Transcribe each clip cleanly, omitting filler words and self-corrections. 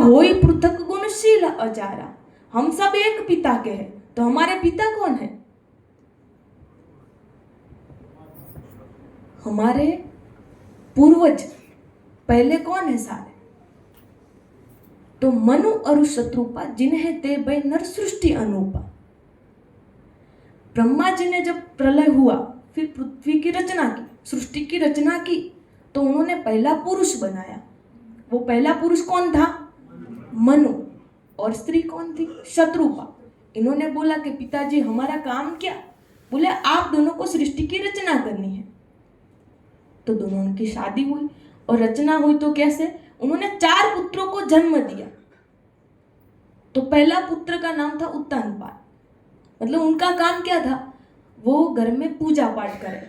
होई पृथक गुणशील अजारा। हम सब एक पिता के हैं, तो हमारे पिता कौन है? हमारे पूर्वज पहले कौन है सारे? तो मनु और शत्रुपा जिन्हें ते भय नर सृष्टि अनुपा। ब्रह्मा जी ने जब प्रलय हुआ, फिर पृथ्वी की रचना की, सृष्टि की रचना की, तो उन्होंने पहला पुरुष बनाया। वो पहला पुरुष कौन था? मनु। और स्त्री कौन थी? शत्रुपा। इन्होंने बोला कि पिताजी हमारा काम क्या? बोले आप दोनों को सृष्टि की रचना करनी है। तो दोनों की शादी हुई, और रचना हुई तो कैसे? उन्होंने 4 पुत्रों को जन्म दिया। तो पहला पुत्र का नाम था उत्तानपाद। मतलब उनका काम क्या था? वो घर में पूजा पाठ करे।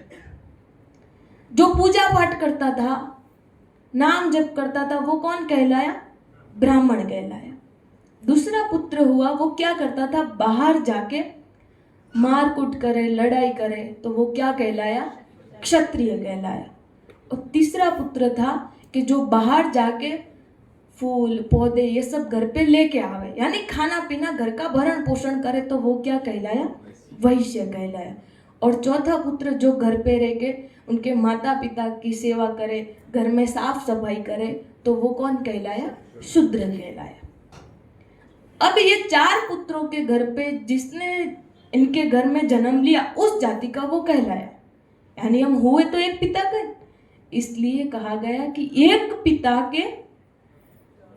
जो पूजा पाठ करता था, नाम जप करता था, वो कौन कहलाया? ब्राह्मण कहलाया। दूसरा पुत्र हुआ, वो क्या करता था? बाहर जाके मारकूट करे, लड़ाई करे, तो वो क्या कहलाया? क्षत्रिय कहलाया। और तीसरा पुत्र था कि जो बाहर जाके फूल पौधे ये सब घर पे लेके आवे, यानी खाना पीना घर का भरण पोषण करे, तो वो क्या कहलाया? वैश्य कहलाया। और चौथा पुत्र जो घर पे रह के उनके माता पिता की सेवा करे, घर में साफ सफाई करे, तो वो कौन कहलाया? शूद्र कहलाया। अब ये 4 पुत्रों के घर पे जिसने इनके घर में जन्म लिया, उस जाति का वो कहलाया। यानी हम हुए तो एक पिता के, इसलिए कहा गया कि एक पिता के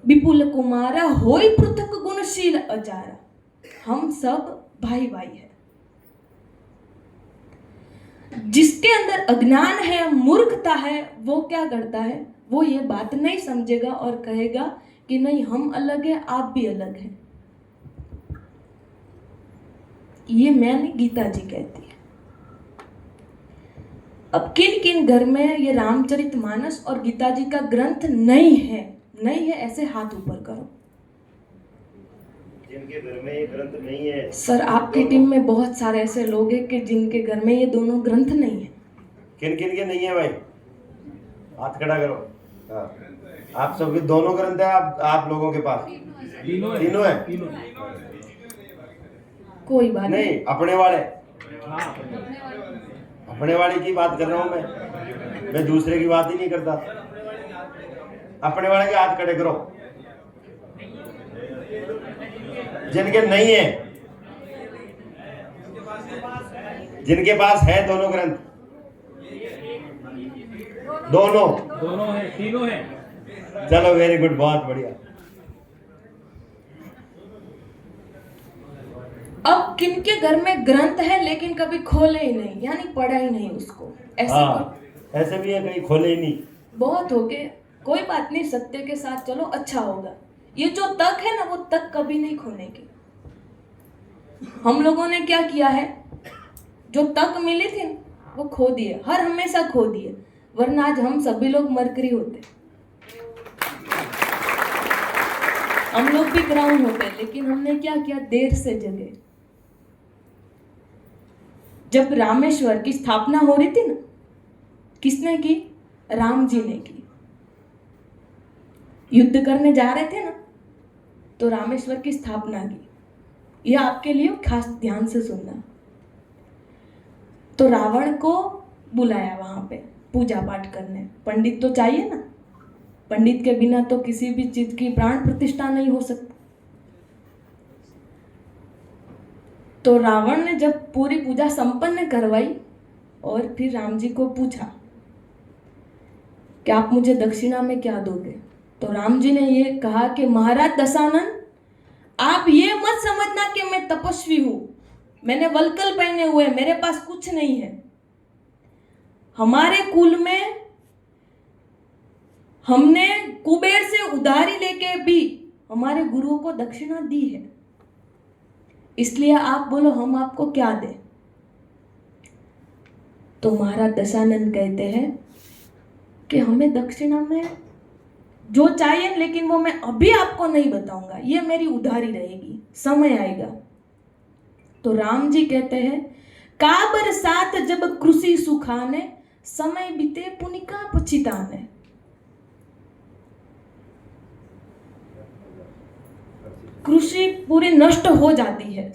विपुल कुमारा होई पृथक गुणशील अजारा। हम सब भाई भाई है। जिसके अंदर अज्ञान है, मूर्खता है, वो क्या करता है? वो ये बात नहीं समझेगा और कहेगा कि नहीं हम अलग है, आप भी अलग हैं। ये मैंने गीता जी कहती है। अब किन किन घर में ये रामचरितमानस और गीता जी का ग्रंथ नहीं है? नहीं है ऐसे हाथ ऊपर करो। जिनके घर में ये ग्रंथ नहीं है। सर आपकी टीम में बहुत सारे ऐसे लोग हैं कि जिनके घर में ये दोनों ग्रंथ नहीं है। किन किन के नहीं है भाई? हाथ खड़ा करो। हाँ। आप सब दोनों ग्रंथ है आप लोगों के पास? तीनों है। कोई बात नहीं, अपने वाले, अपने वाले की बात कर रहा हूं मैं दूसरे की बात ही नहीं करता। अपने वाले के हाथ खड़े करो जिनके नहीं है। जिनके पास है दोनों ग्रंथ, दोनों है, तीनों है। चलो वेरी गुड, बहुत बढ़िया। अब किनके घर में ग्रंथ है लेकिन कभी खोले ही नहीं, यानी पढ़ा ही नहीं उसको, ऐसे भी है, कहीं खोले ही नहीं। बहुत हो गए। कोई बात नहीं, सत्य के साथ चलो, अच्छा होगा। ये जो तक है ना, वो तक कभी नहीं खोने की। हम लोगों ने क्या किया है? जो तक मिली थी वो खो दिए, हर हमेशा खो दिए, वरना आज हम सभी लोग मरकरी होते, हम लोग भी ग्राउंड होते। लेकिन हमने क्या किया? देर से जगे। जब रामेश्वर की स्थापना हो रही थी ना, किसने की? राम जी ने की। युद्ध करने जा रहे थे ना, तो रामेश्वर की स्थापना की। यह आपके लिए खास ध्यान से सुनना। तो रावण को बुलाया वहां पे पूजा पाठ करने। पंडित तो चाहिए ना, पंडित के बिना तो किसी भी चीज की प्राण प्रतिष्ठा नहीं हो सकती। तो रावण ने जब पूरी पूजा संपन्न करवाई और फिर राम जी को पूछा कि आप मुझे दक्षिणा में क्या दोगे? तो राम जी ने ये कहा कि महाराज दशानन, आप ये मत समझना कि मैं तपस्वी हूं, मैंने वलकल पहने हुए, मेरे पास कुछ नहीं है। हमारे कुल में हमने कुबेर से उधारी लेके भी हमारे गुरुओं को दक्षिणा दी है, इसलिए आप बोलो हम आपको क्या दें? तो महाराज दशानन कहते हैं कि हमें दक्षिणा में जो चाहिए, लेकिन वो मैं अभी आपको नहीं बताऊंगा, ये मेरी उधारी रहेगी, समय आएगा। तो राम जी कहते हैं, काबर साथ जब कृषि सुखाने, समय बीते पुनिका पछिताने। कृषि पूरी नष्ट हो जाती है,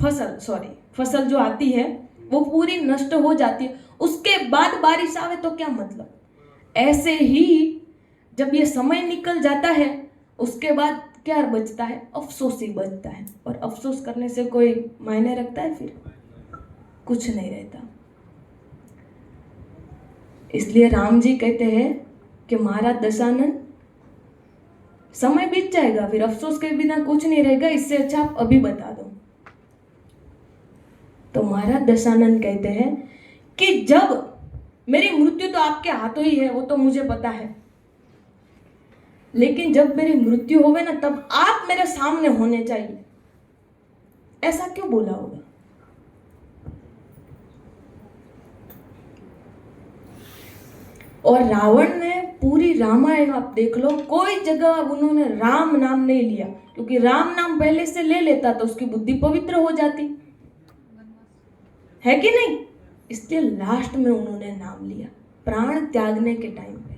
फसल जो आती है वो पूरी नष्ट हो जाती है, उसके बाद बारिश आवे तो क्या मतलब। ऐसे ही जब ये समय निकल जाता है उसके बाद क्या बचता है, अफसोस ही बचता है, और अफसोस करने से कोई मायने रखता है, फिर कुछ नहीं रहता। इसलिए राम जी कहते हैं कि महाराज दशानन, समय बीत जाएगा, फिर अफसोस के बिना कुछ नहीं रहेगा, इससे अच्छा आप अभी बता दो। तो महाराज दशानन कहते हैं कि जब मेरी मृत्यु तो आपके हाथों ही है, वो तो मुझे पता है, लेकिन जब मेरी मृत्यु होवे ना तब आप मेरे सामने होने चाहिए। ऐसा क्यों बोला होगा? और रावण ने पूरी रामायण आप देख लो, कोई जगह उन्होंने राम नाम नहीं लिया, क्योंकि राम नाम पहले से ले लेता तो उसकी बुद्धि पवित्र हो जाती है कि नहीं। इसलिए लास्ट में उन्होंने नाम लिया प्राण त्यागने के टाइम पे,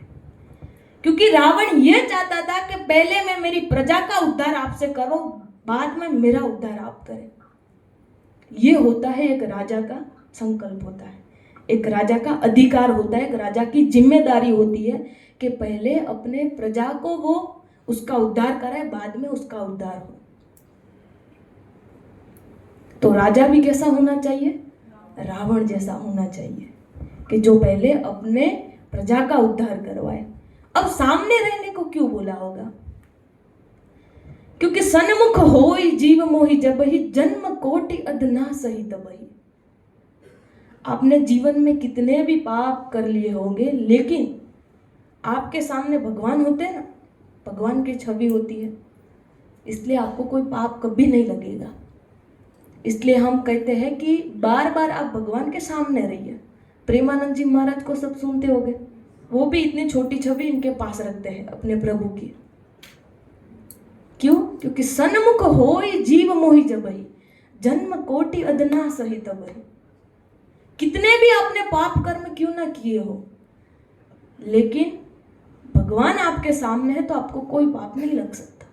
क्योंकि रावण ये चाहता था कि पहले मैं मेरी प्रजा का उद्धार आपसे करो, बाद में मेरा उद्धार आप करें। ये होता है एक राजा का संकल्प होता है, एक राजा का अधिकार होता है, एक राजा की जिम्मेदारी होती है कि पहले अपने प्रजा को वो उसका उद्धार करे, बाद में उसका उद्धार हो। तो राजा भी कैसा होना चाहिए? रावण जैसा होना चाहिए, कि जो पहले अपने प्रजा का उद्धार करवाए। अब सामने रहने को क्यों बोला होगा? क्योंकि सन्मुख होई जीव मोहि जबहि, जन्म कोटि अधना सही तबहि। आपने जीवन में कितने भी पाप कर लिए होंगे, लेकिन आपके सामने भगवान होते हैं ना, भगवान की छवि होती है, इसलिए आपको कोई पाप कभी नहीं लगेगा। इसलिए हम कहते हैं कि बार बार आप भगवान के सामने रहिए। प्रेमानंद जी महाराज को सब सुनते होंगे, वो भी इतनी छोटी छवि इनके पास रखते हैं अपने प्रभु की। क्यों? क्योंकि सन्मुख होई जीव मोहि जबहि, जन्म कोटि अधना सही तबहि। कितने भी आपने पाप कर्म क्यों ना किए हो, लेकिन भगवान आपके सामने है तो आपको कोई पाप नहीं लग सकता,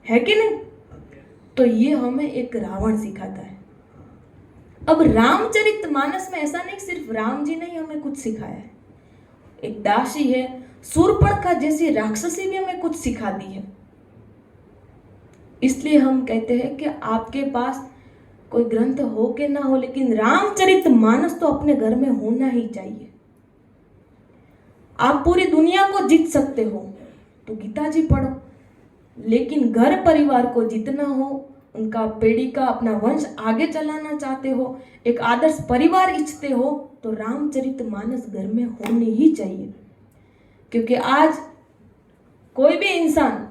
है कि नहीं। तो ये हमें एक रावण सिखाता है। अब रामचरितमानस में ऐसा नहीं, सिर्फ राम जी ने ही हमें कुछ सिखाया है, एक दासी है, शूर्पणखा जैसी राक्षसी भी हमें कुछ सिखाती है। इसलिए हम कहते हैं कि आपके पास कोई ग्रंथ हो के ना हो, लेकिन रामचरितमानस तो अपने घर में होना ही चाहिए। आप पूरी दुनिया को जीत सकते हो तो गीता जी पढ़ो, लेकिन घर परिवार को जीतना हो, उनका पीढ़ी का अपना वंश आगे चलाना चाहते हो, एक आदर्श परिवार इच्छते हो, तो रामचरितमानस घर में होनी ही चाहिए। क्योंकि आज कोई भी इंसान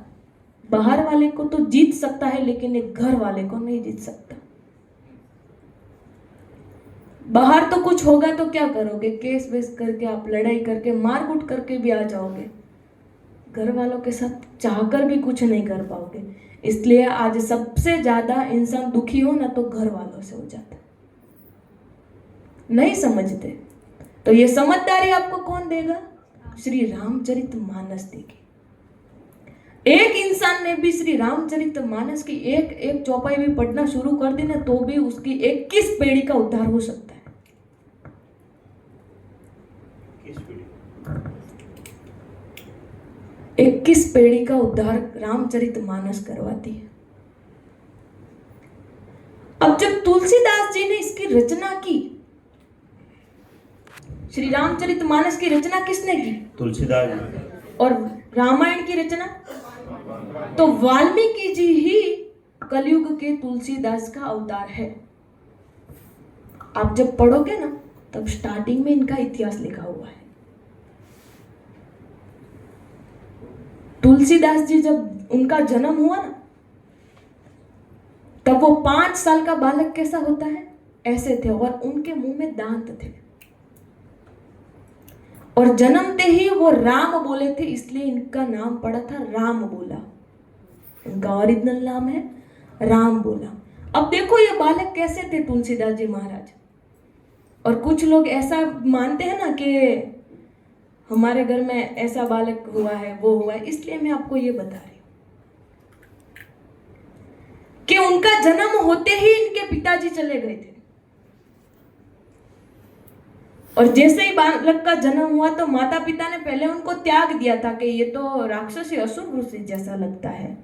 बाहर वाले को तो जीत सकता है, लेकिन एक घर वाले को नहीं जीत सकता। बाहर तो कुछ होगा तो क्या करोगे, केस वेस करके, आप लड़ाई करके, मारकूट करके भी आ जाओगे, घर वालों के साथ चाहकर भी कुछ नहीं कर पाओगे। इसलिए आज सबसे ज्यादा इंसान दुखी हो ना तो घर वालों से हो जाता, नहीं समझते। तो ये समझदारी आपको कौन देगा? श्री रामचरितमानस देगी। एक इंसान ने भी श्री रामचरितमानस की एक एक चौपाई भी पढ़ना शुरू कर दी ना, तो भी उसकी 21 पीढ़ी का उद्धार हो सकता है। 21 पीढ़ी का उद्धार रामचरितमानस करवाती है। अब जब तुलसीदास जी ने इसकी रचना की, श्री रामचरितमानस की रचना किसने की? तुलसीदास जी। और रामायण की रचना तो वाल्मीकि जी ही कलयुग के तुलसीदास का अवतार है। आप जब पढ़ोगे ना तब स्टार्टिंग में इनका इतिहास लिखा हुआ है। तुलसीदास जी जब उनका जन्म हुआ ना, तब वो 5 साल का बालक कैसा होता है, ऐसे थे, और उनके मुंह में दांत थे, और जन्मते ही वो राम बोले थे, इसलिए इनका नाम पड़ा था राम बोला। इनका ओरिजिनल नाम है राम बोला। अब देखो ये बालक कैसे थे तुलसीदास जी महाराज। और कुछ लोग ऐसा मानते हैं ना कि हमारे घर में ऐसा बालक हुआ है, वो हुआ है, इसलिए मैं आपको ये बता रही हूँ। कि उनका जन्म होते ही इनके पिताजी चले गए थे, और जैसे ही बालक का जन्म हुआ तो माता पिता ने पहले उनको त्याग दिया था कि ये तो राक्षसी असुर ऋषि जैसा लगता है।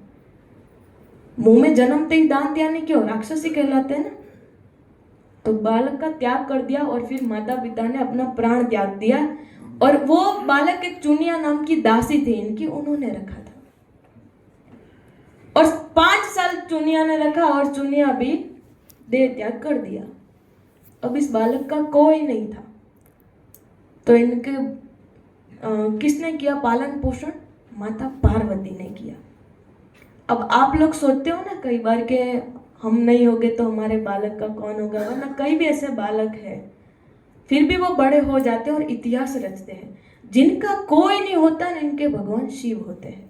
मुंह में जन्मते ही दान दिया नहीं, क्यों राक्षसी कहलाते हैं ना। तो बालक का त्याग कर दिया और फिर माता पिता ने अपना प्राण त्याग दिया, और वो बालक एक चुनिया नाम की दासी थी इनकी, उन्होंने रखा था। और 5 साल चुनिया ने रखा और चुनिया भी देह त्याग कर दिया। अब इस बालक का कोई नहीं था, तो इनके किसने किया पालन पोषण? माता पार्वती ने किया। अब आप लोग सोचते हो ना कई बार के हम नहीं होंगे तो हमारे बालक का कौन होगा, वरना कई भी ऐसे बालक है फिर भी वो बड़े हो जाते हैं और इतिहास रचते हैं। जिनका कोई नहीं होता ना, इनके भगवान शिव होते हैं।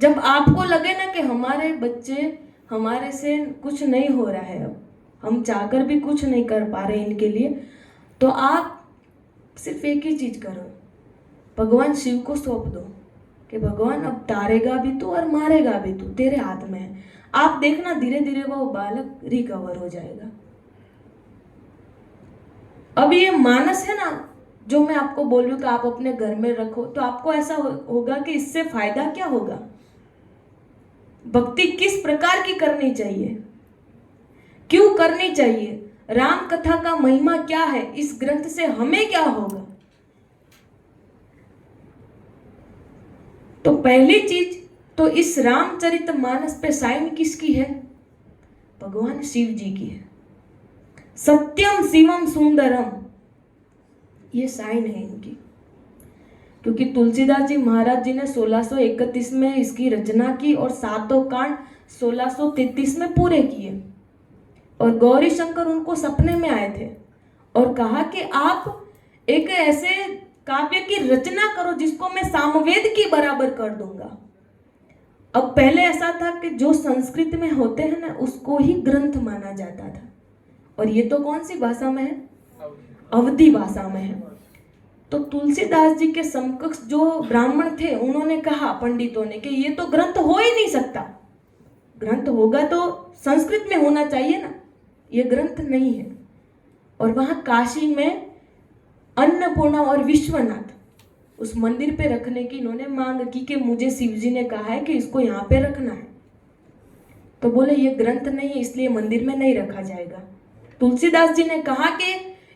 जब आपको लगे ना कि हमारे बच्चे हमारे से कुछ नहीं हो रहा है, अब हम चाहकर भी कुछ नहीं कर पा रहे इनके लिए, तो आप सिर्फ एक ही चीज करो, भगवान शिव को सौंप दो कि भगवान अब तारेगा भी तू और मारेगा भी तू, तेरे हाथ में है। आप देखना धीरे धीरे वो बालक रिकवर हो जाएगा। अब ये मानस है ना जो मैं आपको बोल रही हूँ कि आप अपने घर में रखो, तो आपको ऐसा होगा कि इससे फायदा क्या होगा, भक्ति किस प्रकार की करनी चाहिए, क्यों करनी चाहिए, राम कथा का महिमा क्या है, इस ग्रंथ से हमें क्या होगा। तो पहली चीज तो इस रामचरितमानस पे साइन किसकी है? भगवान शिव जी की है। सत्यम शिवम सुंदरम, ये साइन है इनकी, क्योंकि तुलसीदास जी महाराज जी ने 1631 में इसकी रचना की और 7 कांड 1633 में पूरे किए। और गौरी शंकर उनको सपने में आए थे और कहा कि आप एक ऐसे काव्य की रचना करो जिसको मैं सामवेद की बराबर कर दूंगा। अब पहले ऐसा था कि जो संस्कृत में होते हैं ना उसको ही ग्रंथ माना जाता था, और ये तो कौन सी भाषा में है? अवधी भाषा में है। तो तुलसीदास जी के समकक्ष जो ब्राह्मण थे उन्होंने कहा पंडितों ने कि ये तो ग्रंथ हो ही नहीं सकता, ग्रंथ होगा तो संस्कृत में होना चाहिए ना, ये ग्रंथ नहीं है। और वहां काशी में अन्नपूर्णा और विश्वनाथ उस मंदिर पे रखने की इन्होंने मांग की कि मुझे शिवजी ने कहा है कि इसको यहाँ पे रखना है। तो बोले ये ग्रंथ नहीं है इसलिए मंदिर में नहीं रखा जाएगा। तुलसीदास जी ने कहा कि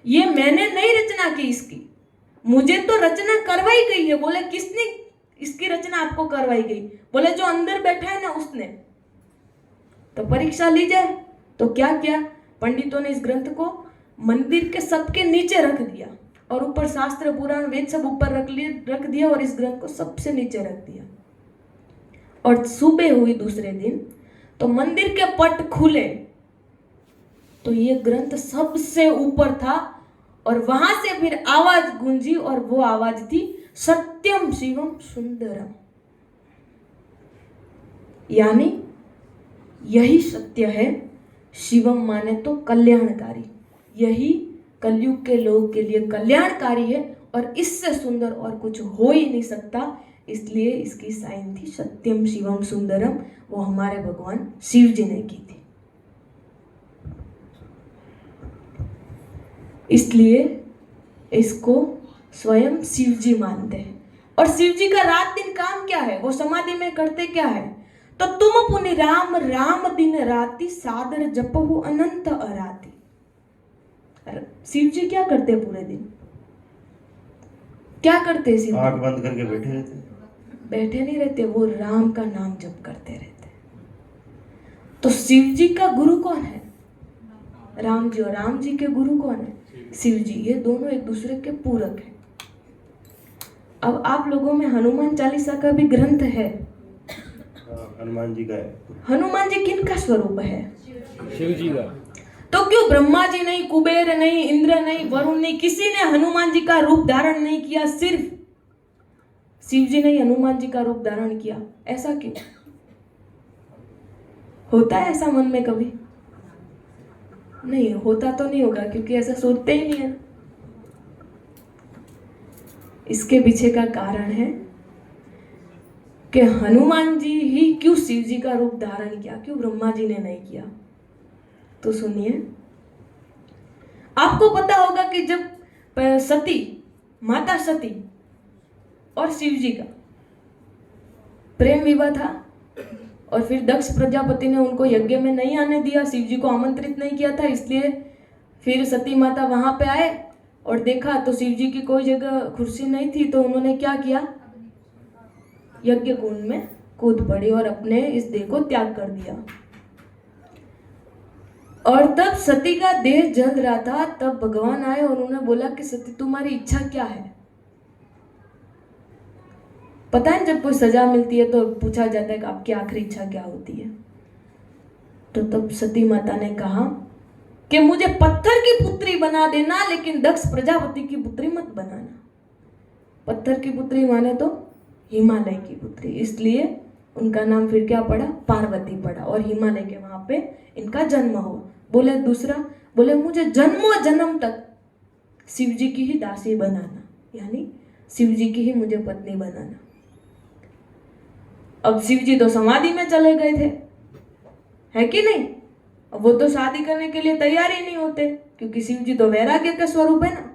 ये मैंने नहीं रचना की इसकी, मुझे तो रचना करवाई गई है। बोले किसने इसकी रचना आपको करवाई गई? बोले जो अंदर बैठा है ना उसने। तो परीक्षा ली जाए तो क्या किया, पंडितों ने इस ग्रंथ को मंदिर के सबके नीचे रख दिया और ऊपर शास्त्र पुराण वेद सब ऊपर रख दिया और इस ग्रंथ को सबसे नीचे रख दिया। और सुबह हुई दूसरे दिन तो मंदिर के पट खुले तो ये ग्रंथ सबसे ऊपर था और वहां से फिर आवाज गूंजी और वो आवाज थी सत्यम शिवम सुंदरम, यानी यही सत्य है। शिवम माने तो कल्याणकारी, यही कलयुग के लोगों के लिए कल्याणकारी है और इससे सुंदर और कुछ हो ही नहीं सकता। इसलिए इसकी साइन थी सत्यम शिवम सुंदरम, वो हमारे भगवान शिव जी ने की थी। इसलिए इसको स्वयं शिव जी मानते हैं। और शिव जी का रात दिन काम क्या है, वो समाधि में करते क्या है? तो तुम पुनि राम राम दिन राति सादर जपहु अनंत अराति। शिव जी क्या करते पूरे दिन? क्या करते शिव? आंख बंद करके बैठे रहते। बैठे नहीं रहते, वो राम का नाम जप करते रहते। तो शिव जी का गुरु कौन है? राम जी। और राम जी के गुरु कौन है? शिव जी। ये दोनों एक दूसरे के पूरक हैं। अब आप लोगों में हनुमान चालीसा का भी ग्रंथ है। हनुमान जी का है। हनुमान जी किन का स्वरूप है? शिव जी का। तो क्यों ब्रह्मा जी नहीं, कुबेर नहीं, इंद्र नहीं, वरुण नहीं, किसी ने हनुमान जी का रूप धारण नहीं किया, सिर्फ शिव जी ने हनुमान जी का रूप धारण किया? ऐसा क्यों? होता है ऐसा मन में कभी? नहीं होता तो नहीं होगा, क्योंकि ऐसा सोचते ही नहीं है। इसके पीछे का कारण है कि हनुमान जी ही क्यों शिव जी का रूप धारण किया, क्यों ब्रह्मा जी ने नहीं किया। तो सुनिए, आपको पता होगा कि जब सती, माता सती और शिव जी का प्रेम विवाह था और फिर दक्ष प्रजापति ने उनको यज्ञ में नहीं आने दिया, शिव जी को आमंत्रित नहीं किया था, इसलिए फिर सती माता वहां पे आए और देखा तो शिव जी की कोई जगह कुर्सी नहीं थी, तो उन्होंने क्या किया, यज्ञ कुंड में कूद पड़ी और अपने इस देह को त्याग कर दिया। और तब सती का देह जल रहा था, तब भगवान आए और उन्होंने बोला कि सती तुम्हारी इच्छा क्या है। पता है जब कोई सजा मिलती है तो पूछा जाता है कि आपकी आखिरी इच्छा क्या होती है। तो तब सती माता ने कहा कि मुझे पत्थर की पुत्री बना देना, लेकिन दक्ष प्रजापति की पुत्री मत बनाना। पत्थर की पुत्री माने तो हिमालय की पुत्री, इसलिए उनका नाम फिर क्या पड़ा, पार्वती पड़ा, और हिमालय के वहां पे इनका जन्म हुआ। बोले दूसरा, बोले मुझे जन्मों जन्म तक शिव जी की ही दासी बनाना, यानी शिव जी की ही मुझे पत्नी बनाना। अब शिव जी तो समाधि में चले गए थे, है कि नहीं। अब वो तो शादी करने के लिए तैयार ही नहीं होते, क्योंकि शिव जी तो वैराग्य का स्वरूप है ना।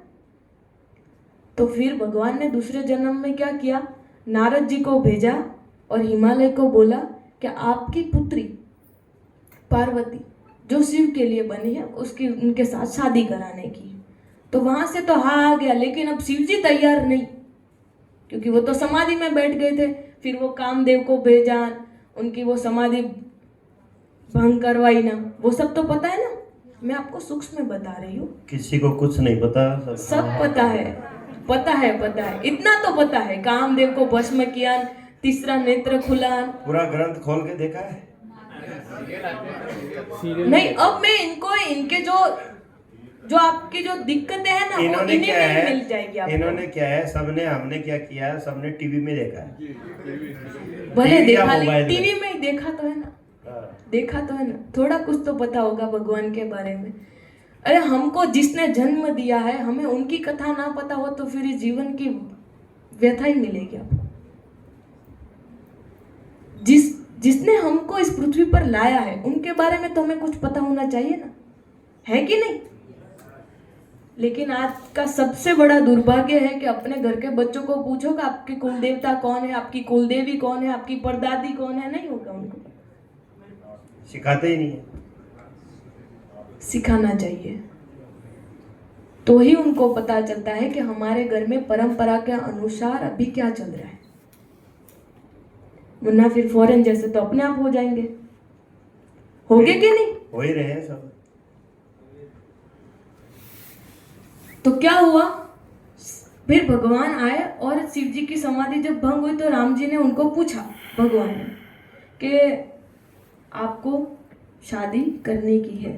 तो फिर भगवान ने दूसरे जन्म में क्या किया, नारद जी को भेजा और हिमालय को बोला कि आपकी पुत्री पार्वती जो शिव के लिए बनी है, उसकी उनके साथ शादी कराने की। तो वहां से तो हाँ आ गया, लेकिन अब शिव जी तैयार नहीं, क्योंकि वो तो समाधि में बैठ गए थे। फिर वो कामदेव को भेजा, उनकी वो समाधि भंग करवाई ना, वो सब तो पता है ना। मैं आपको सूक्ष्म में बता रही हूँ, किसी को कुछ नहीं पता, सब पता है, पता है, इतना तो पता है। कामदेव को भस्म किया, तीसरा नेत्र खुला, पूरा ग्रंथ खोल के देखा है नहीं। अब मैं इनको, इनके जो आपकी जो दिक्कतें हैं ना, वो इन्होंने इन्हीं क्या में है, मिल जाएगी आपको। इन्होंने क्या है, सबने, हमने क्या किया, सबने टीवी में देखा है, भले टीवी या देखा, मोबाइल लेकिन में। टीवी में ही देखा तो है ना, हाँ। देखा तो है ना, थोड़ा कुछ तो पता होगा भगवान के बारे में। अरे हमको जिसने जन्म दिया है, हमें उनकी कथा ना पता हो तो फिर इस जीवन की व्यथा ही मिलेगी आपको। जिसने हमको इस पृथ्वी पर लाया है, उनके बारे में तो हमें कुछ पता होना चाहिए ना, है कि नहीं। लेकिन आज का सबसे बड़ा दुर्भाग्य है कि अपने घर के बच्चों को पूछो कि आपके कुल देवता कौन है, आपकी कुल देवी कौन है, आपकी परदादी कौन है, नहीं होगा उनको, सिखाते ही नहीं है। सिखाना चाहिए, तो ही उनको पता चलता है कि हमारे घर में परंपरा के अनुसार अभी क्या चल रहा है। वरना फिर फॉरेन जैसे तो अपने आप हो जाएंगे, होगे कि नहीं, हो ही रहे हैं सब। तो क्या हुआ, फिर भगवान आए और शिव जी की समाधि जब भंग हुई तो राम जी ने उनको पूछा, भगवान ने, कि आपको शादी करने की है,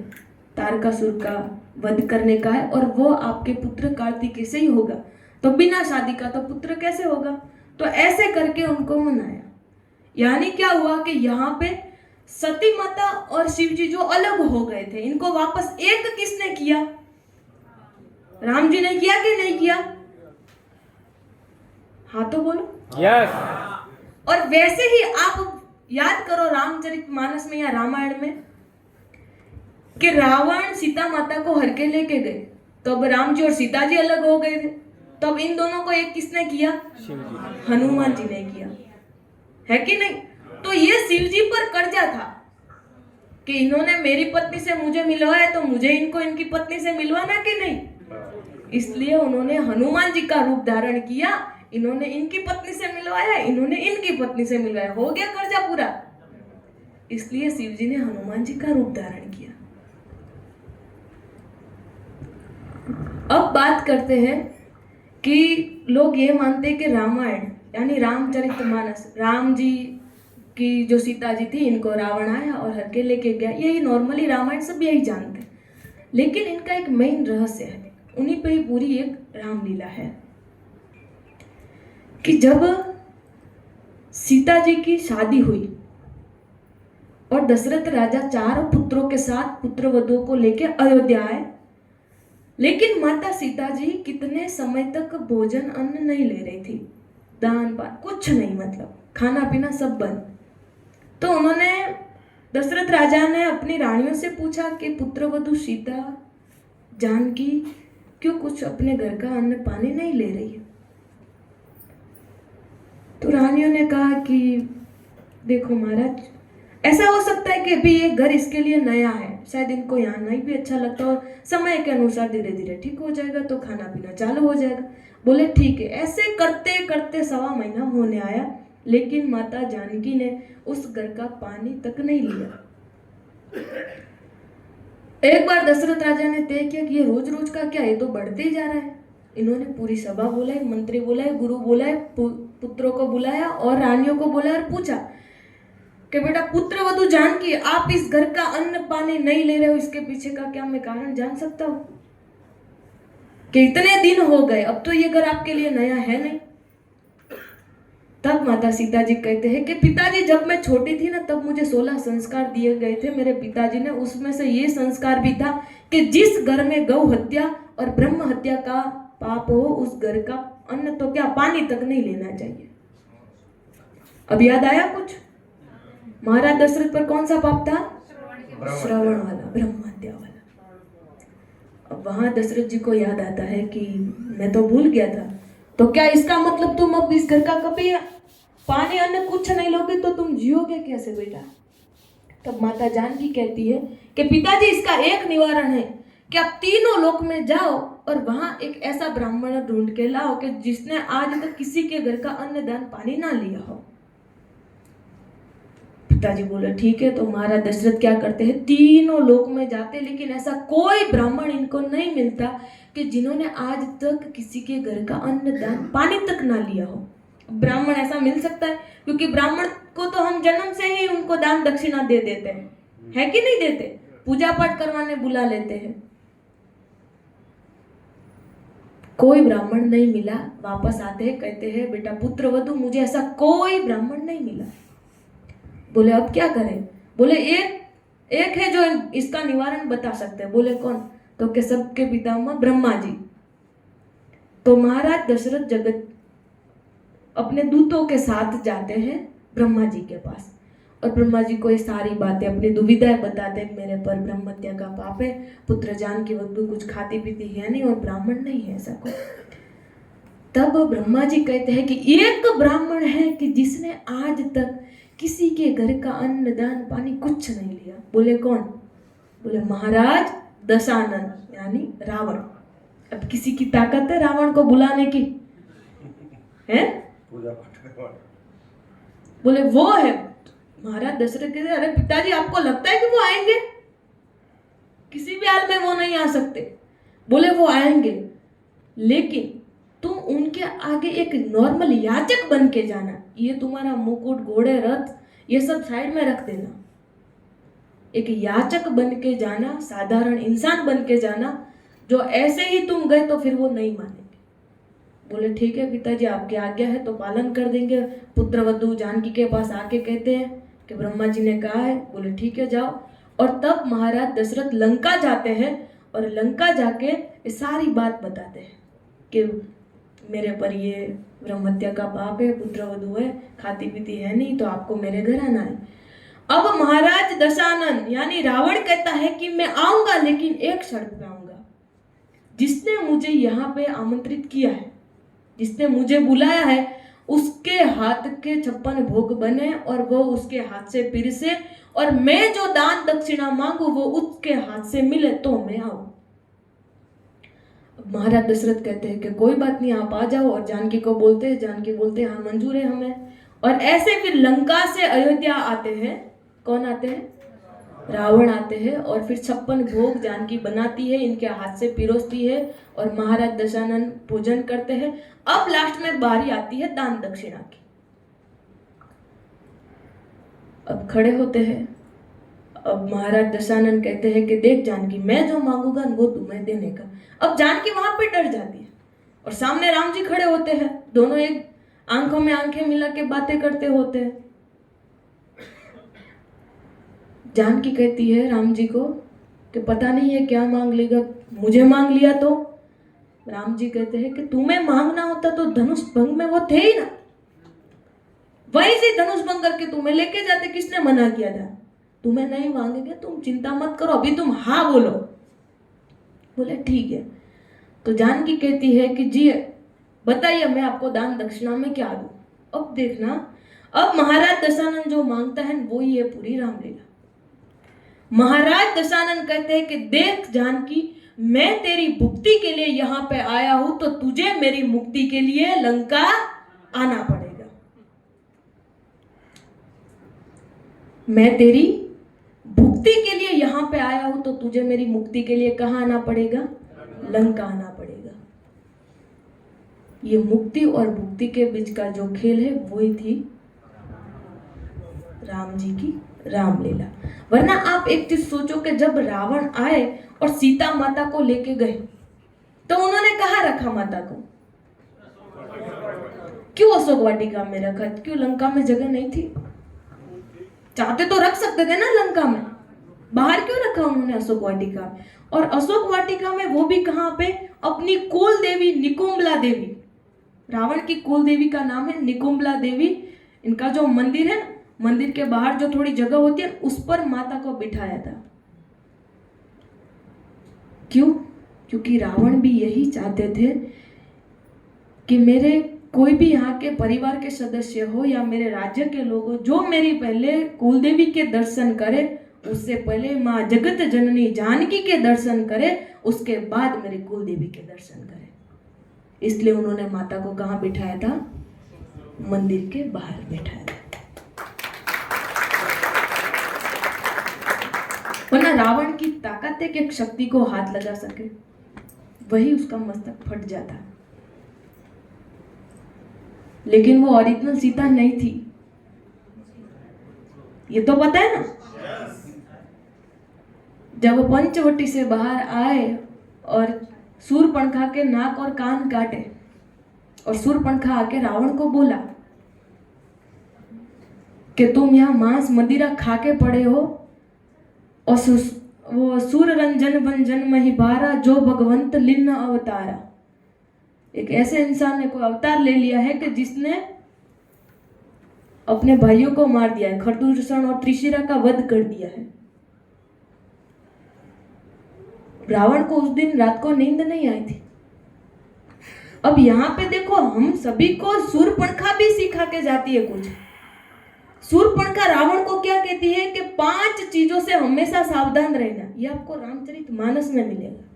तारकासुर का वध करने का है, और वो आपके पुत्र कार्तिकेय से ही होगा, तो बिना शादी का तो पुत्र कैसे होगा। तो ऐसे करके उनको मनाया। यानी क्या हुआ कि यहाँ पे सती माता और शिव जी जो अलग हो गए थे, इनको वापस एक किसने किया, राम जी ने किया कि नहीं किया, हाँ तो बोलो यस। और वैसे ही आप याद करो रामचरितमानस में या रामायण में कि रावण सीता माता को हर के लेके गए, तो अब राम जी और सीता जी अलग हो गए थे, तो अब इन दोनों को एक किसने किया, हनुमान जी ने किया, है कि नहीं। तो ये शिव जी पर कर्जा था कि इन्होंने मेरी पत्नी से मुझे मिलवाया, तो मुझे इनको इनकी पत्नी से मिलवाना कि नहीं। इसलिए उन्होंने हनुमान जी का रूप धारण किया, इन्होंने इनकी पत्नी से मिलवाया, इन्होंने इनकी पत्नी से मिलवाया, हो गया कर्जा पूरा। इसलिए शिव जी ने हनुमान जी का रूप धारण किया। अब बात करते हैं कि लोग ये मानते हैं कि रामायण यानी रामचरितमानस, राम जी की जो सीता जी थी, इनको रावण आया और हर के लेके गया, यही नॉर्मली रामायण सब यही जानते हैं। लेकिन इनका एक मेन रहस्य है, उन्हीं पे ही पूरी एक रामलीला है कि जब सीता जी की शादी हुई और दशरथ राजा 4 पुत्रों के साथ पुत्रवधुओं को लेके अयोध्या आए, लेकिन माता सीता जी कितने समय तक भोजन अन्न नहीं ले रही थी, दान पान कुछ नहीं, मतलब खाना पीना सब बंद। तो उन्होंने दशरथ राजा ने अपनी रानियों से पूछा कि पुत्रवधू सीता जानकी क्यों कुछ अपने घर का अन्न पानी नहीं ले रही है। तो रानियों ने कहा कि देखो महाराज, ऐसा हो सकता है कि अभी ये घर इसके लिए नया है, शायद इनको यहाँ नहीं भी अच्छा लगता और समय के अनुसार धीरे धीरे ठीक हो जाएगा तो खाना पीना चालू हो जाएगा। बोले ठीक है। ऐसे करते करते 1.25 महीना होने आया, लेकिन माता जानकी ने उस घर का पानी तक नहीं लिया। एक बार दशरथ राजा ने तय किया कि ये रोज रोज का क्या, ये तो बढ़ते ही जा रहा है। इन्होंने पूरी सभा बुलाई, मंत्री बुलाए, गुरु बुलाए, पुत्रों को बुलाया और रानियों को बुलाया और पूछा कि बेटा पुत्रवधू जानकी, आप इस घर का अन्न पानी नहीं ले रहे हो, इसके पीछे का क्या मैं कारण जान सकता हूँ? कि इतने दिन हो गए, अब तो ये घर आपके लिए नया है नहीं। तब माता सीता जी कहते हैं कि पिताजी, जब मैं छोटी थी ना तब मुझे 16 संस्कार दिए गए थे मेरे पिताजी ने। उसमें से ये संस्कार भी था कि जिस घर में गौ हत्या और ब्रह्म हत्या का पाप हो, उस घर का अन्न तो क्या पानी तक नहीं लेना चाहिए। अब याद आया कुछ? महाराज दशरथ पर कौन सा पाप था? श्रवण वाला, ब्रह्म हत्या वाला। अब वहां दशरथ जी को याद आता है कि मैं तो भूल गया था। तो क्या इसका मतलब तुम अब इस घर का कभी पानी अन्न कुछ नहीं लोगे तो तुम जियोगे कैसे बेटा? तब माता जानकी कहती है कि पिताजी, इसका एक निवारण है कि आप तीनों लोक में जाओ और वहां एक ऐसा ब्राह्मण ढूंढ के लाओ कि जिसने आज तक किसी के घर का अन्न दान पानी ना लिया हो। पिताजी बोले ठीक है। तो महाराज दशरथ क्या करते हैं, तीनों लोक में जाते, लेकिन ऐसा कोई ब्राह्मण इनको नहीं मिलता कि जिन्होंने आज तक किसी के घर का अन्न दान पानी तक ना लिया हो। ब्राह्मण ऐसा मिल सकता है? क्योंकि ब्राह्मण को तो हम जन्म से ही उनको दान दक्षिणा दे देते हैं, है कि नहीं देते? पूजा पाठ करवाने बुला लेते हैं। कोई ब्राह्मण नहीं मिला। वापस आते हैं, कहते हैं बेटा पुत्रवधू, मुझे ऐसा कोई ब्राह्मण नहीं मिला। बोले अब क्या करें? बोले एक है जो इसका निवारण बता सकते हैं। बोले कौन? तो के सबके पितामह ब्रह्मा जी। तो महाराज दशरथ जगत अपने दूतों के साथ जाते हैं ब्रह्मा जी के पास और ब्रह्मा जी को ये सारी बातें, अपनी दुविधाएं बताते हैं। मेरे पर ब्रह्म हत्या का पाप है, पुत्र जानकी वधू कुछ खाती पीती है नहीं और ब्राह्मण नहीं है ऐसा कोई। तब ब्रह्मा जी कहते हैं कि एक ब्राह्मण है कि जिसने आज तक किसी के घर का अन्न दान पानी कुछ नहीं लिया। बोले कौन? बोले महाराज दशानन, यानी रावण। अब किसी की ताकत है रावण को बुलाने की? है? बोले वो है। महाराज दशरथ कहते अरे पिताजी, आपको लगता है कि वो आएंगे? किसी भी हाल में वो नहीं आ सकते। बोले वो आएंगे, लेकिन तुम उनके आगे एक नॉर्मल याचक बन के जाना। ये तुम्हारा मुकुट, घोड़े, रथ ये सब साइड में रख देना। एक याचक बन के जाना, साधारण इंसान बन के जाना। जो ऐसे ही तुम गए तो फिर वो नहीं मानेंगे। बोले ठीक है पिताजी, आपकी आज्ञा है तो पालन कर देंगे। पुत्रवधू जानकी के पास आके कहते हैं कि ब्रह्मा जी ने कहा है। बोले ठीक है जाओ। और तब महाराज दशरथ लंका जाते हैं और लंका जाके ये सारी बात बताते हैं कि मेरे पर ये ब्रह्म हत्या का पाप है, पुत्रवधू है, खाती पीती है नहीं, तो आपको मेरे घर आना है। अब महाराज दशानन यानी रावण कहता है कि मैं आऊंगा, लेकिन एक शर्त पे आऊंगा। जिसने मुझे यहाँ पे आमंत्रित किया है, जिसने मुझे बुलाया है, उसके हाथ के 56 भोग बने और वो उसके हाथ से पिरसे, और मैं जो दान दक्षिणा मांगू वो उसके हाथ से मिले तो मैं आऊं। महाराज दशरथ कहते हैं कि कोई बात नहीं, आप आ जाओ। और जानकी को बोलते हैं, जानकी बोलते हैं हाँ मंजूर है हमें। और ऐसे फिर लंका से अयोध्या आते हैं। कौन आते हैं? रावण आते हैं। और फिर 56 भोग जानकी बनाती है, इनके हाथ से पिरोसती है और महाराज दशानन भोजन करते हैं। अब लास्ट में बारी आती है दान दक्षिणा की। अब खड़े होते हैं। अब महाराज दशानन कहते हैं कि देख जानकी, मैं जो मांगूंगा वो तुम्हें देने का। अब जानकी वहां पे डर जाती है और सामने राम जी खड़े होते हैं। दोनों एक आंखों में आंखें मिला के बातें करते होते हैं। जानकी कहती है राम जी को कि पता नहीं है क्या मांग लेगा, मुझे मांग लिया तो? राम जी कहते हैं कि तुम्हें मांगना होता तो धनुष भंग में वो थे ही ना। वहीं से धनुष भंग करके तुम्हें लेके जाते। किसने मना किया था? तुम्हें नहीं मांगेंगे, तुम चिंता मत करो, अभी तुम हाँ बोलो। बोले ठीक है। तो जानकी कहती है कि जी बताइए मैं आपको दान दक्षिणा में क्या दूं। अब देखना, अब महाराज दशानन जो मांगता है वो ही है पूरी रामलीला। महाराज दशानन कहते हैं कि देख जानकी, मैं तेरी भुक्ति के लिए यहाँ पे आया हूं, तो तुझे मेरी मुक्ति के लिए लंका आना पड़ेगा। मैं तेरी भुक्ति के लिए यहाँ पे आया हूं, तो तुझे मेरी मुक्ति के लिए कहाँ आना पड़ेगा? लंका आना पड़ेगा। ये मुक्ति और भुक्ति के बीच का जो खेल है वही थी राम जी की रामलीला। वरना आप एक चीज सोचो कि जब रावण आए और सीता माता को लेके गए, तो उन्होंने कहाँ रखा माता को? क्यों अशोक वाटिका में रखा? क्यों लंका में जगह नहीं थी? चाहते तो रख सकते थे ना लंका में, बाहर क्यों रखा उन्होंने अशोक वाटिका में? और अशोक वाटिका में वो भी कहाँ पे? अपनी कुल देवी निकुंबला देवी, रावण की कुल देवी का नाम है निकुंबला देवी। इनका जो मंदिर है ना, मंदिर के बाहर जो थोड़ी जगह होती है उस पर माता को बिठाया था। क्यों? क्योंकि रावण भी यही चाहते थे कि मेरे कोई भी यहाँ के परिवार के सदस्य हो या मेरे राज्य के लोग हो, जो मेरी पहले कुलदेवी के दर्शन करे, उससे पहले माँ जगत जननी जानकी के दर्शन करे, उसके बाद मेरे कुलदेवी के दर्शन करे। इसलिए उन्होंने माता को कहाँ बिठाया था? मंदिर के बाहर बिठाया था। वरना रावण की ताकत है कि एक शक्ति को हाथ लगा सके, वही उसका मस्तक फट जाता। लेकिन वो ओरिजिनल सीता नहीं थी, ये तो पता है ना। जब वो पंचवटी से बाहर आए और सूर्पणखा के नाक और कान काटे, और सूर्पणखा आके रावण को बोला कि तुम यहाँ मांस मदिरा खा के पड़े हो, और वो सूर रंजन बन जन्म ही बारा, जो भगवंत लिन्न अवतारा। एक ऐसे इंसान ने कोई अवतार ले लिया है कि जिसने अपने भाइयों को मार दिया है, खरदूषण और त्रिशिरा का वध कर दिया है। रावण को उस दिन रात को नींद नहीं आई थी। अब यहाँ पे देखो, हम सभी को सूर्पणखा भी सिखा के जाती है कुछ। सूर्पणखा रावण को क्या कहती है कि 5 चीजों से हमेशा सावधान रहना। ये आपको रामचरितमानस में मिलेगा।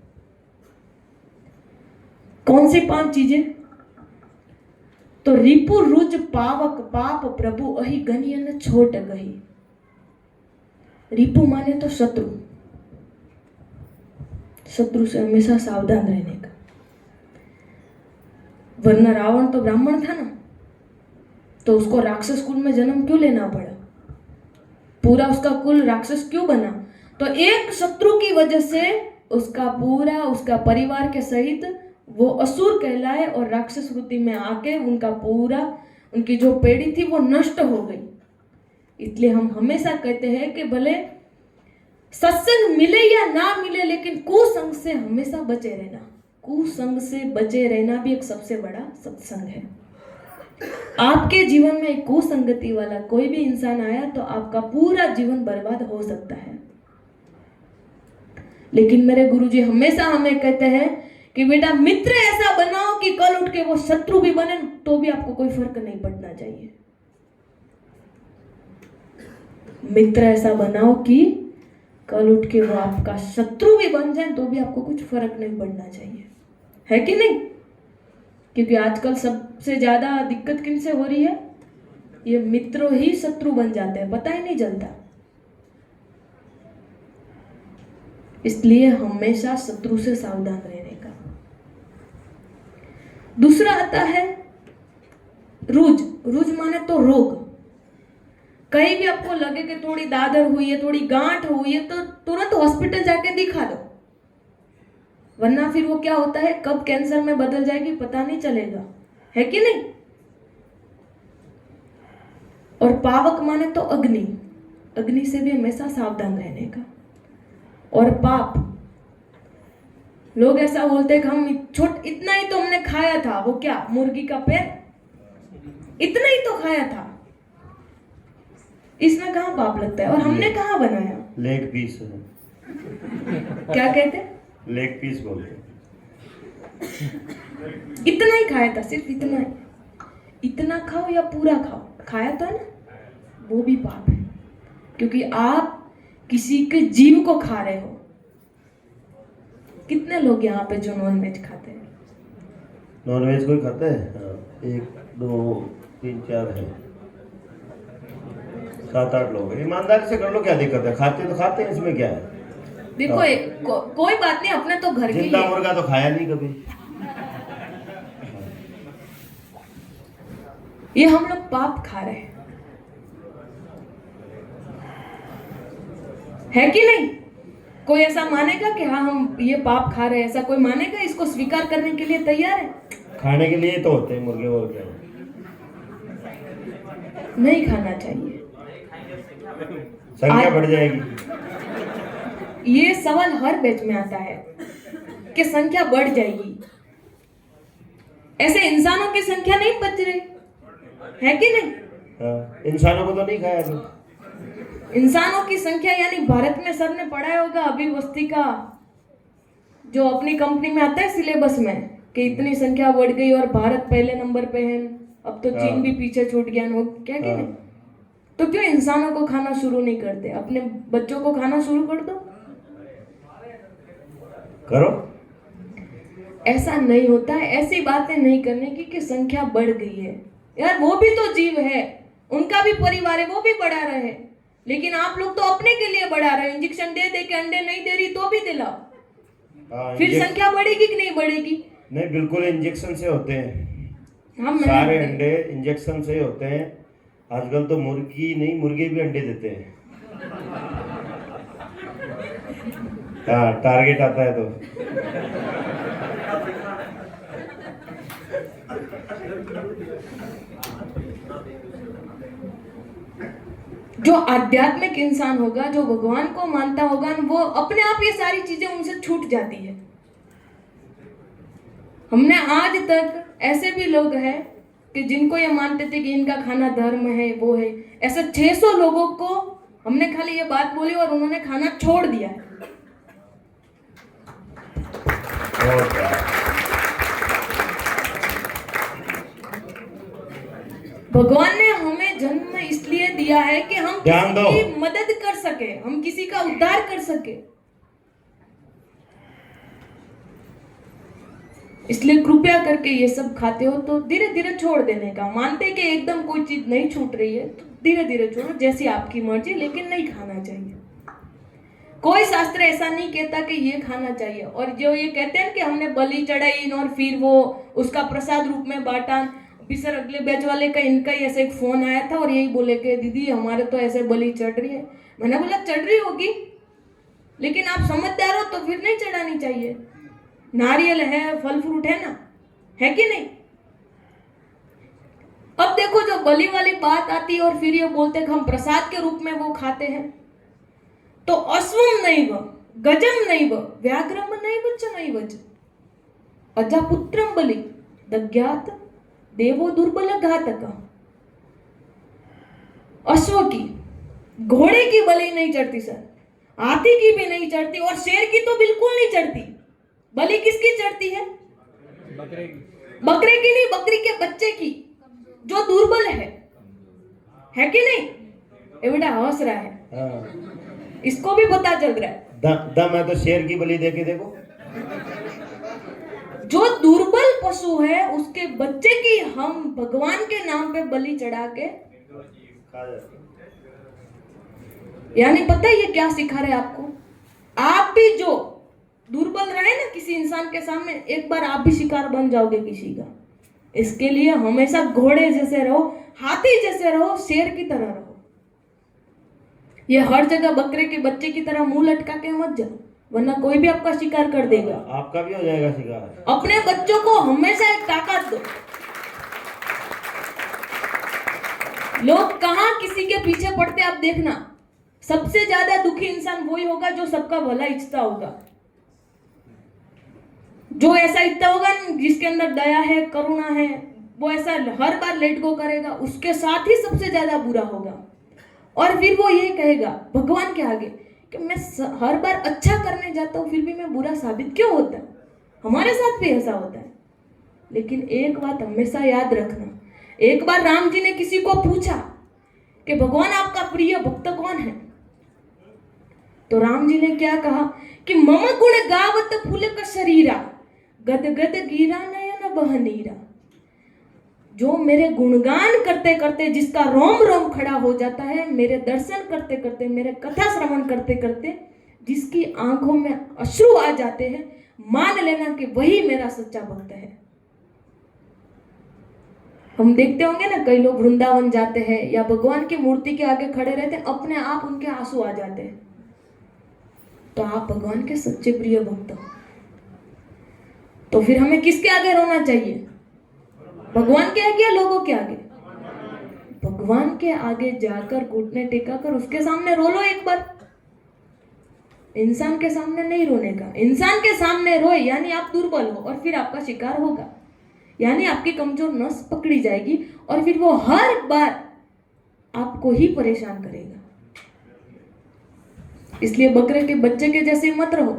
कौन सी 5 चीजें? तो रिपु रुज पावक पाप प्रभु अहि गनियन छोट गही। रिपु माने तो शत्रु, शत्रु से हमेशा सावधान रहने का। वरना रावण तो ब्राह्मण था ना, तो उसको राक्षस कुल में जन्म क्यों लेना पड़ा? पूरा उसका कुल राक्षस क्यों बना? तो एक शत्रु की वजह से उसका पूरा, उसका परिवार के सहित वो असुर कहलाए और राक्षस वृत्ति में आके उनका पूरा, उनकी जो पीढ़ी थी वो नष्ट हो गई। इसलिए हम हमेशा कहते हैं कि भले सत्संग मिले या ना मिले, लेकिन कुसंग से हमेशा बचे रहना। कुसंग से बचे रहना भी एक सबसे बड़ा सत्संग है। आपके जीवन में एक कुसंगति वाला कोई भी इंसान आया तो आपका पूरा जीवन बर्बाद हो सकता है। लेकिन मेरे गुरुजी हमेशा हमें कहते हैं कि बेटा मित्र ऐसा बनाओ कि कल उठ के वो शत्रु भी बने तो भी आपको कोई फर्क नहीं पड़ना चाहिए। मित्र ऐसा बनाओ कि कल उठ के वो आपका शत्रु भी बन जाए तो भी आपको कुछ फर्क नहीं पड़ना चाहिए, है कि नहीं? क्योंकि आजकल सबसे ज्यादा दिक्कत किन से हो रही है? ये मित्रों ही शत्रु बन जाते हैं, पता ही नहीं चलता। इसलिए हमेशा शत्रु से सावधान रहने का। दूसरा आता है रुज। रुज माने तो रोग। कहीं भी आपको लगे कि थोड़ी दादर हुई है, थोड़ी गांठ हुई है, तो तुरंत हॉस्पिटल जाके दिखा दो, वरना फिर वो क्या होता है, कब कैंसर में बदल जाएगी पता नहीं चलेगा, है कि नहीं? और पावक माने तो अग्नि। अग्नि से भी हमेशा सावधान रहने का। और पाप, लोग ऐसा बोलते हैं कि हम इतना ही तो हमने खाया था, वो क्या, मुर्गी का पैर, इतना ही तो खाया था, इसमें कहाँ पाप लगता है? और हमने कहाँ बनाया? लेग पीस है, क्या कहते हैं? लेग पीस बोलते हैं। इतना ही खाया था, सिर्फ इतना ही। इतना खाओ या पूरा खाओ, खाया था ना, वो भी पाप है, क्योंकि आप किसी के जीव को खा रहे हो। कितने लोग यहाँ पे जो नॉन वेज खाते हैं? नॉन वेज कोई खाता है? हाँ, 1 2 3 4 है, 7 8 लोग हैं। ईमानदारी से कर लो, क्या दिक्कत है? खाते तो खाते हैं, इसमें क्या है? देखो कोई बात नहीं, अपने तो घर के ही जिंदा है। मुर्गा तो खाया नहीं कभी। ये हम लोग पाप खा रहे हैं, है कि नहीं? कोई ऐसा मानेगा कि हाँ हम ये पाप खा रहे हैं? ऐसा कोई मानेगा? इसको स्वीकार करने के लिए तैयार है? खाने के लिए तो होते हैं मुर्गे, और क्या? नहीं खाना चाहिए। संख्या बढ़ जाएगी। ये सवाल हर बैच में आता है कि संख्या बढ़ जाएगी। ऐसे इंसानों की संख्या नहीं बच रही है कि नहीं? हाँ, इंसानों को तो नहीं खाया तो। इंसानों की संख्या, यानी भारत में सर ने पढ़ाया होगा अभिवस्थी का, जो अपनी कंपनी में आता है सिलेबस में, कि इतनी संख्या बढ़ गई और भारत पहले नंबर पे है, अब तो चीन भी पीछे छूट गया। हो क्या कि नहीं? तो क्यों इंसानों को खाना शुरू नहीं करते? अपने बच्चों को खाना शुरू कर दो। करो। ऐसा नहीं होता है, ऐसी बातें नहीं करने की कि संख्या बढ़ गई है। यार वो भी तो जीव है, उनका भी परिवार है, वो भी बढ़ा रहे हैं। लेकिन आप लोग तो अपने के लिए बढ़ा रहे हैं। इंजेक्शन दे दे के अंडे नहीं दे रही तो भी दिलाओ, फिर संख्या बढ़ेगी कि नहीं बढ़ेगी? नहीं, बिल्कुल इंजेक्शन से होते हैं। हम सारे अंडे इंजेक्शन से होते हैं। आजकल तो मुर्गी नहीं, मुर्गे भी अंडे देते हैं। हाँ, टारगेट आता है तो। जो आध्यात्मिक इंसान होगा, जो भगवान को मानता होगा, वो अपने आप ये सारी चीजें उनसे छूट जाती है। हमने आज तक ऐसे भी लोग हैं कि जिनको ये मानते थे कि इनका खाना धर्म है, वो है। ऐसे 600 लोगों को हमने खाली ये बात बोली और उन्होंने खाना छोड़ दिया है। भगवान ने हमें जन्म इसलिए दिया है कि हम किसी की मदद कर सके, हम किसी का उद्धार कर सके। इसलिए कृपया करके ये सब खाते हो तो धीरे धीरे छोड़ देने का। मानते कि एकदम कोई चीज नहीं छूट रही है तो धीरे धीरे छोड़ो, जैसी आपकी मर्जी, लेकिन नहीं खाना चाहिए। कोई शास्त्र ऐसा नहीं कहता कि ये खाना चाहिए। और जो ये कहते हैं कि हमने बलि चढ़ाई और फिर वो उसका प्रसाद रूप में बांटा। अभी सर अगले बैच वाले का, इनका ही ऐसे एक फोन आया था और यही बोले कि दीदी हमारे तो ऐसे बलि चढ़ रही है। मैंने बोला चढ़ रही होगी, लेकिन आप समझदार हो तो फिर नहीं चढ़ानी चाहिए। नारियल है, फल फ्रूट है ना, है कि नहीं? अब देखो जो बलि वाली बात आती है और फिर ये बोलते हैं कि हम प्रसाद के रूप में वो खाते हैं। तो अश्वम नैव गजम नैव व्याघ्रम नैव च नैव च अजापुत्रम बलि दग्यात देवो दुर्बल घातक। अश्व की, घोड़े की बलि नहीं चढ़ती सर, हाथी की भी नहीं चढ़ती और शेर की तो बिल्कुल नहीं चढ़ती। बलि किसकी चढ़ती है? बकरे की नहीं, बकरी के बच्चे की, जो दुर्बल है कि नहीं? ये बेटा हंस रहा है। हाँ। इसको भी पता चल रहा है। दम है तो शेर की बलि देके देखो। जो दुर्बल पशु है उसके बच्चे की हम भगवान के नाम पे बलि चढ़ा के, यानी पता है ये क्या सिखा रहे आपको? आप भी जो दुर्बल रहे ना किसी इंसान के सामने, एक बार आप भी शिकार बन जाओगे किसी का। इसके लिए हमेशा घोड़े जैसे रहो, हाथी जैसे रहो, शेर की तरह रहो। ये हर जगह बकरे के बच्चे की तरह मुंह लटका के मत जाओ, वरना कोई भी आपका शिकार कर देगा। आपका भी हो जाएगा शिकार। अपने बच्चों को हमेशा एक ताकत दो। लोग कहां किसी के पीछे पड़ते आप देखना। सबसे ज्यादा दुखी इंसान वही होगा जो सबका भला इच्छता होगा, जो ऐसा इच्छता होगा जिसके अंदर दया है, करुणा है, वो ऐसा हर बार लेट गो करेगा, उसके साथ ही सबसे ज्यादा बुरा होगा। और फिर वो ये कहेगा भगवान के आगे कि मैं हर बार अच्छा करने जाता हूँ फिर भी मैं बुरा साबित क्यों होता है। हमारे साथ भी ऐसा होता है। लेकिन एक बात हमेशा याद रखना, एक बार राम जी ने किसी को पूछा कि भगवान आपका प्रिय भक्त कौन है, तो राम जी ने क्या कहा कि मम गुण गावत फुलक शरीरा गद गद गिरा नयन बहनीरा। जो मेरे गुणगान करते करते जिसका रोम रोम खड़ा हो जाता है, मेरे दर्शन करते करते, मेरे कथा श्रवण करते करते जिसकी आंखों में अश्रु आ जाते हैं, मान लेना कि वही मेरा सच्चा भक्त है। हम देखते होंगे ना, कई लोग वृंदावन जाते हैं या भगवान की मूर्ति के आगे खड़े रहते हैं, अपने आप उनके आंसू आ जाते हैं। तो आप भगवान के सच्चे प्रिय भक्त हो। तो फिर हमें किसके आगे रोना चाहिए? भगवान के आगे या लोगों के आगे? भगवान के आगे जाकर घुटने टेकाकर उसके सामने रो लो एक बार। इंसान के सामने नहीं रोने का। इंसान के सामने रोए यानी आप दुर्बल हो और फिर आपका शिकार होगा, यानी आपकी कमजोर नस पकड़ी जाएगी और फिर वो हर बार आपको ही परेशान करेगा। इसलिए बकरे के बच्चे के जैसे मत रहो,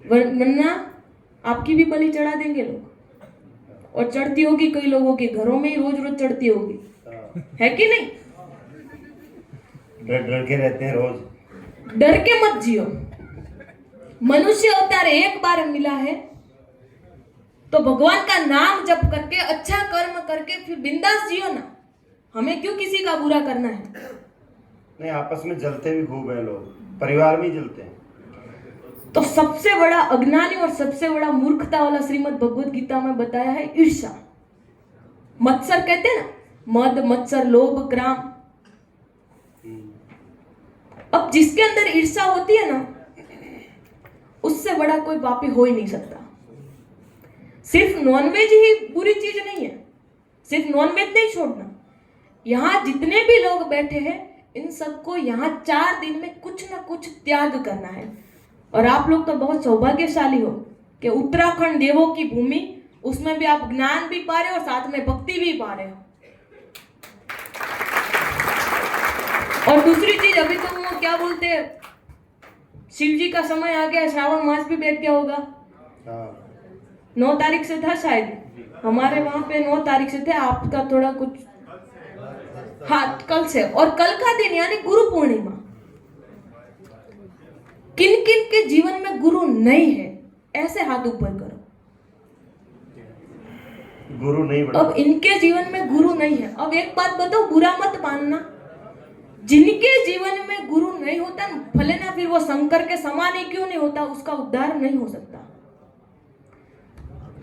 वरना आपकी भी बलि चढ़ा देंगे लोग। और चढ़ती होगी कई लोगों के घरों में ही रोज रोज चढ़ती होगी, है कि नहीं? डर डर के रहते हैं रोज। डर के मत जियो। मनुष्य अवतार एक बार मिला है तो भगवान का नाम जप करके अच्छा कर्म करके फिर बिंदास जियो ना। हमें क्यों किसी का बुरा करना है? नहीं, आपस में जलते भी खूब है लोग, परिवार में ही जलते हैं। तो सबसे बड़ा अज्ञानी और सबसे बड़ा मूर्खता वाला श्रीमद् भगवद गीता में बताया है ईर्ष्या। मत्सर कहते हैं ना, मद मत्सर लोभ क्राम। अब जिसके अंदर ईर्ष्या होती है ना, उससे बड़ा कोई पापी हो ही नहीं सकता। सिर्फ नॉनवेज ही बुरी चीज नहीं है, सिर्फ नॉनवेज नहीं छोड़ना। यहाँ जितने भी लोग बैठे हैं इन सबको यहाँ 4 दिन में कुछ ना कुछ त्याग करना है। और आप लोग तो बहुत सौभाग्यशाली हो कि उत्तराखंड देवों की भूमि, उसमें भी आप ज्ञान भी पा रहे हो और साथ में भक्ति भी पा रहे हो। और दूसरी चीज, अभी तो वो क्या बोलते हैं, शिव जी का समय आ गया, श्रावण मास भी बैठ गया होगा। 9 तारीख से था शायद, हमारे वहां पे 9 तारीख से थे, आपका थोड़ा कुछ, हाँ कल से। और कल का दिन यानी गुरु पूर्णिमा। किन किन के जीवन में गुरु नहीं है, ऐसे हाथ ऊपर करो। गुरु नहीं बड़ा। अब इनके जीवन में गुरु नहीं है। अब एक बात बताओ, बुरा मत मानना, जिनके जीवन में गुरु नहीं होता, भले ना फिर वो शंकर के समान ही क्यों नहीं होता, उसका उद्धार नहीं हो सकता।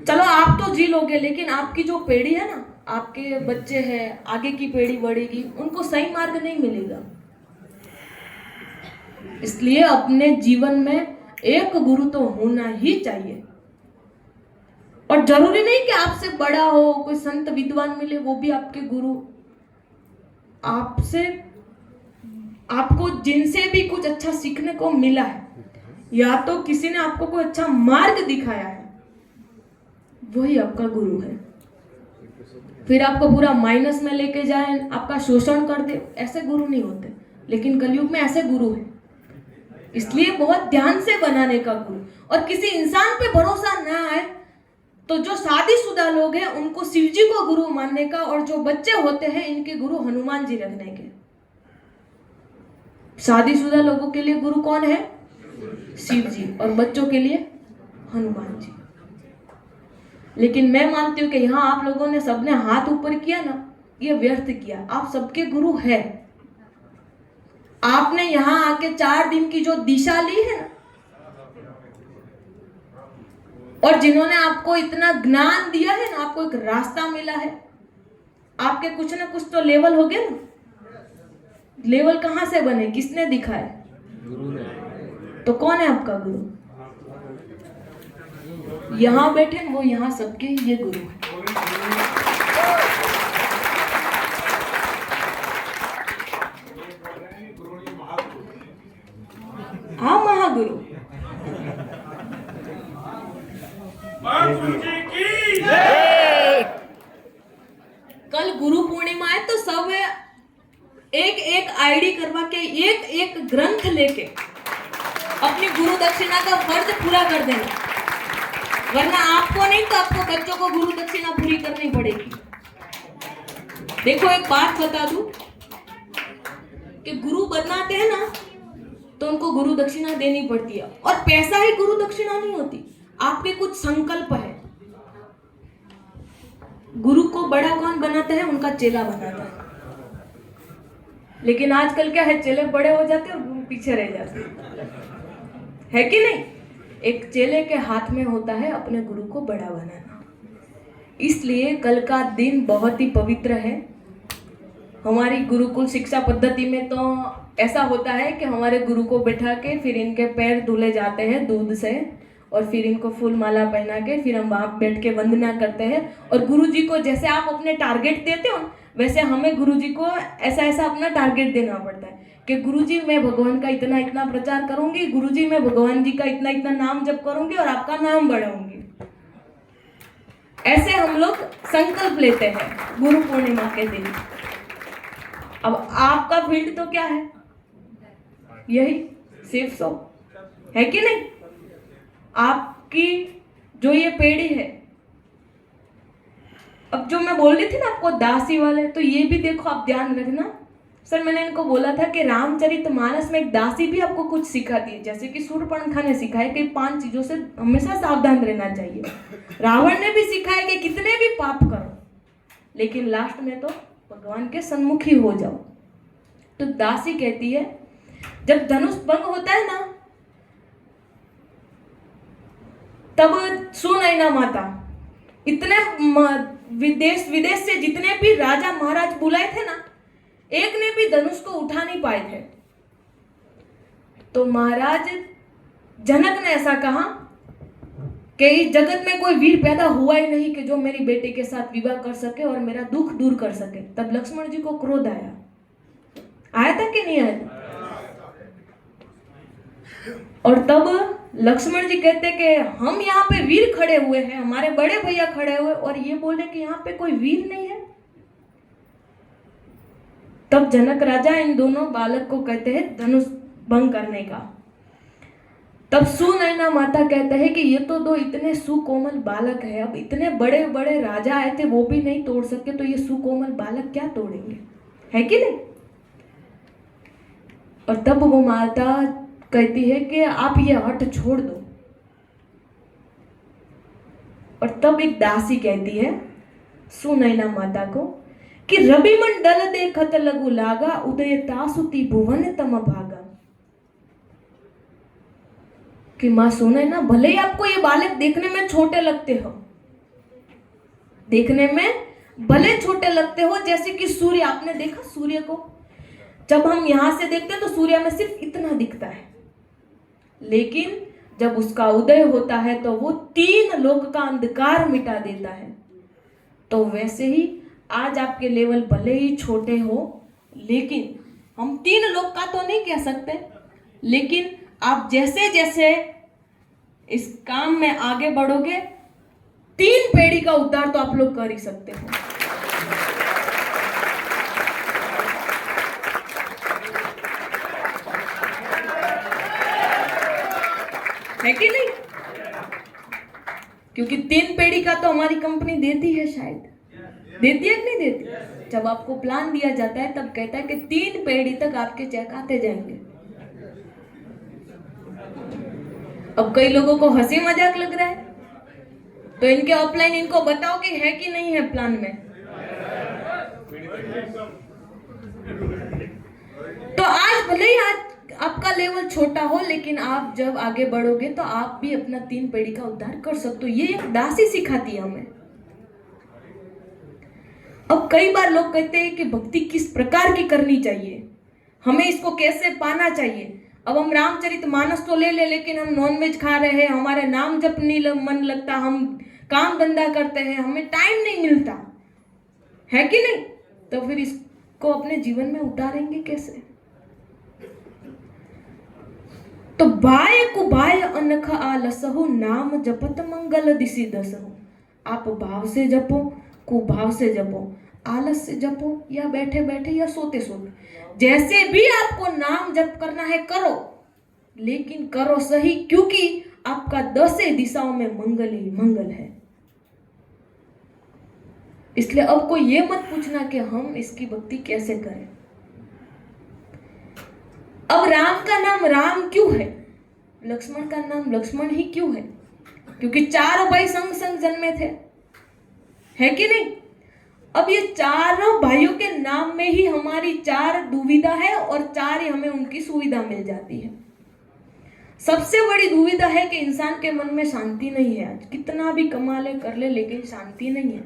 चलो आप तो जी लोगे, लेकिन आपकी जो पीढ़ी है ना, आपके बच्चे हैं, आगे की पीढ़ी बढ़ेगी, उनको सही मार्ग नहीं मिलेगा। इसलिए अपने जीवन में एक गुरु तो होना ही चाहिए। और जरूरी नहीं कि आपसे बड़ा हो, कोई संत विद्वान मिले वो भी आपके गुरु। आपसे, आपको जिनसे भी कुछ अच्छा सीखने को मिला है, या तो किसी ने आपको कोई अच्छा मार्ग दिखाया है, वही आपका गुरु है। फिर आपको पूरा माइनस में लेके जाए, आपका शोषण कर दे, ऐसे गुरु नहीं होते। लेकिन कलयुग में ऐसे गुरु है। इसलिए बहुत ध्यान से बनाने का गुरु। और किसी इंसान पे भरोसा ना आए तो जो शादीशुदा लोग हैं उनको शिव जी को गुरु मानने का, और जो बच्चे होते हैं इनके गुरु हनुमान जी रखने के। शादीशुदा लोगों के लिए गुरु कौन है? शिव जी, और बच्चों के लिए हनुमान जी। लेकिन मैं मानती हूँ कि यहाँ आप लोगों ने सबने हाथ ऊपर किया ना, ये व्यर्थ किया। आप सबके गुरु है। आपने यहाँ आके 4 दिन की जो दिशा ली है ना, और जिन्होंने आपको इतना ज्ञान दिया है ना, आपको एक रास्ता मिला है, आपके कुछ ना कुछ तो लेवल हो गए ना। लेवल कहाँ से बने, किसने दिखाए? गुरु ने। तो कौन है आपका गुरु? यहाँ बैठे वो, यहाँ सबके ये गुरु है। हाँ, महागुरु। कल गुरु पूर्णिमा है तो सब एक एक आईडी करवा के एक एक ग्रंथ लेके अपनी गुरु दक्षिणा का फर्ज पूरा कर देना, वरना आपको नहीं तो आपको बच्चों को गुरु दक्षिणा पूरी करनी पड़ेगी। देखो एक बात बता दूं कि गुरु बनाते हैं ना तो उनको गुरु दक्षिणा देनी पड़ती है, और पैसा ही गुरु दक्षिणा नहीं होती, आपके कुछ संकल्प है। गुरु को बड़ा कौन बनाता है? उनका चेला बनाता है। लेकिन आजकल क्या है, चेले बड़े हो जाते हैं और गुरु पीछे रह जाते है कि नहीं? एक चेले के हाथ में होता है अपने गुरु को बड़ा बनाना। इसलिए कल का दिन बहुत ही पवित्र है। हमारी गुरुकुल शिक्षा पद्धति में तो ऐसा होता है कि हमारे गुरु को बैठा के फिर इनके पैर धुले जाते हैं दूध से, और फिर इनको फूल माला पहना के फिर हम वहाँ बैठ के वंदना करते हैं। और गुरु जी को जैसे आप अपने टारगेट देते हो वैसे हमें गुरु जी को ऐसा ऐसा अपना टारगेट देना पड़ता है कि गुरु जी मैं भगवान का इतना इतना प्रचार करूंगी, गुरु जी मैं भगवान जी का इतना इतना नाम जप करूंगी और आपका नाम बढ़ाऊंगी। ऐसे हम लोग संकल्प लेते हैं गुरु पूर्णिमा के दिन। अब आपका फील्ड तो क्या है? यही सिर्फ 100 है कि नहीं? आपकी जो ये पेड़ी है, अब जो मैं बोल रही थी ना आपको दासी वाले, तो ये भी देखो आप ध्यान रखना। सर मैंने इनको बोला था कि रामचरितमानस में एक दासी भी आपको कुछ सिखाती है, जैसे कि शूर्पणखा ने सिखाया कि 5 चीजों से हमेशा सावधान रहना चाहिए। रावण ने भी सिखाया कि कितने भी पाप करो लेकिन लास्ट में तो भगवान के सन्मुख ही हो जाओ। तो दासी कहती है जब धनुष भंग होता है ना, तब सुनैना माता इतने विदेश से जितने भी राजा महाराज बुलाए थे ना, एक ने भी धनुष को उठा नहीं पाए थे। तो महाराज जनक ने ऐसा कहा कि इस जगत में कोई वीर पैदा हुआ ही नहीं कि जो मेरी बेटी के साथ विवाह कर सके और मेरा दुख दूर कर सके। तब लक्ष्मण जी को क्रोध आया था कि नहीं आया? और तब लक्ष्मण जी कहते कि हम यहाँ पे वीर खड़े हुए हैं, हमारे बड़े भैया खड़े हुए, और ये बोले कि यहाँ पे कोई वीर नहीं है। तब जनक राजा इन दोनों बालक को कहते हैं धनुष भंग करने का। तब सुनैना माता कहते हैं कि ये तो 2 इतने सुकोमल बालक है, अब इतने बड़े बड़े राजा आए थे वो भी नहीं तोड़ सके, तो ये सुकोमल बालक क्या तोड़ेंगे, है कि नहीं? और तब वो माता कहती है कि आप ये हट छोड़ दो। और तब एक दासी कहती है सुनैना माता को कि रवि मंडल देखत लगु लागा, उदय तासुति भुवन तम भागा। कि मां सुनैना, भले ही आपको ये बालक देखने में छोटे लगते हो, देखने में भले छोटे लगते हो, जैसे कि सूर्य, आपने देखा सूर्य को जब हम यहां से देखते हैं तो सूर्य में सिर्फ इतना दिखता है, लेकिन जब उसका उदय होता है तो वो 3 लोक का अंधकार मिटा देता है। तो वैसे ही आज आपके लेवल भले ही छोटे हो, लेकिन हम 3 लोक का तो नहीं कह सकते, लेकिन आप जैसे जैसे इस काम में आगे बढ़ोगे 3 पीढ़ी का उद्धार तो आप लोग कर ही सकते हो। है कि नहीं? क्योंकि 3 पीढ़ी का तो हमारी कंपनी देती है, शायद देती है कि नहीं देती? जब आपको प्लान दिया जाता है तब कहता है कि 3 पीढ़ी तक आपके चेक आते जाएंगे। अब कई लोगों को हंसी मजाक लग रहा है, तो इनके ऑफलाइन इनको बताओ कि है कि नहीं है प्लान में। तो आज भले ही आज आपका लेवल छोटा हो, लेकिन आप जब आगे बढ़ोगे तो आप भी अपना 3 पीढ़ी का उद्धार कर सकते हो। ये एक दासी सिखाती है हमें। अब कई बार लोग कहते हैं कि भक्ति किस प्रकार की करनी चाहिए, हमें इसको कैसे पाना चाहिए। अब हम रामचरितमानस तो ले लेकिन हम नॉनवेज खा रहे हैं, हमारे नाम जप नहीं मन लगता, हम काम धंधा करते हैं, हमें टाइम नहीं मिलता, है कि नहीं? तो फिर इसको अपने जीवन में उतारेंगे कैसे? तो बाय कुबाय अनख आलसहु, नाम जपत मंगल दिशि दसहु। आप भाव से जपो, कुभाव से जपो। आलस से जपो या बैठे बैठे या सोते सोते, जैसे भी आपको नाम जप करना है करो, लेकिन करो सही, क्योंकि आपका 10 दिशाओं में मंगल ही मंगल है। इसलिए अब कोई ये मत पूछना कि हम इसकी भक्ति कैसे करें। अब राम का नाम राम क्यों है, लक्ष्मण का नाम लक्ष्मण ही क्यों है? क्योंकि चारों भाई संग संग जन्मे थे, है कि नहीं? अब ये चारों भाइयों के नाम में ही हमारी 4 दुविधा है और 4 ही हमें उनकी सुविधा मिल जाती है। सबसे बड़ी दुविधा है कि इंसान के मन में शांति नहीं है। आज कितना भी कमा ले कर ले, लेकिन शांति नहीं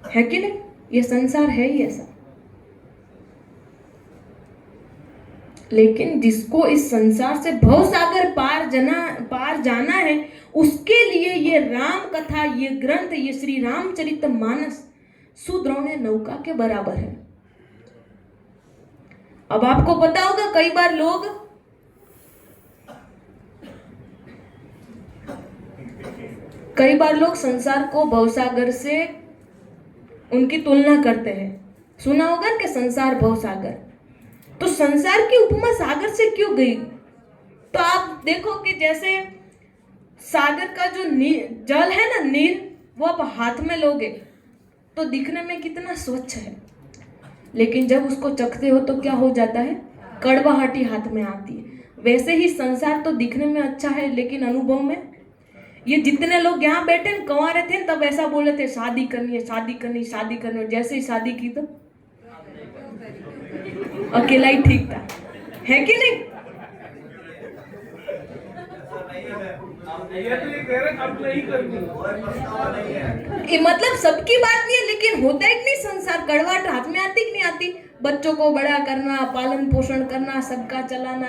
है कि नहीं? ये संसार है ही ऐसा। लेकिन जिसको इस संसार से भवसागर पार जाना है, उसके लिए ये राम कथा, ये ग्रंथ, ये श्री रामचरितमानस सुद्रोणे नौका के बराबर है। अब आपको पता होगा कई बार लोग संसार को भवसागर से उनकी तुलना करते हैं। सुना होगा कि संसार भवसागर, तो संसार की उपमा सागर से क्यों गई? तो आप देखो कि जैसे सागर का जो जल है ना, नीर, वो आप हाथ में लोगे तो दिखने में कितना स्वच्छ है, लेकिन जब उसको चखते हो तो क्या हो जाता है? कड़वाहटी हाथ में आती है। वैसे ही संसार तो दिखने में अच्छा है, लेकिन अनुभव में, ये जितने लोग यहाँ बैठे कंवारे थे तब ऐसा बोले थे शादी करनी है, शादी करनी, शादी करनी, और जैसे ही शादी की तो अकेला ही ठीक था, है कि नहीं? मतलब सबकी बात नहीं है, लेकिन होता है कि नहीं? संसार कड़वाहट हाथ में आती कि नहीं आती? बच्चों को बड़ा करना, पालन पोषण करना, सबका चलाना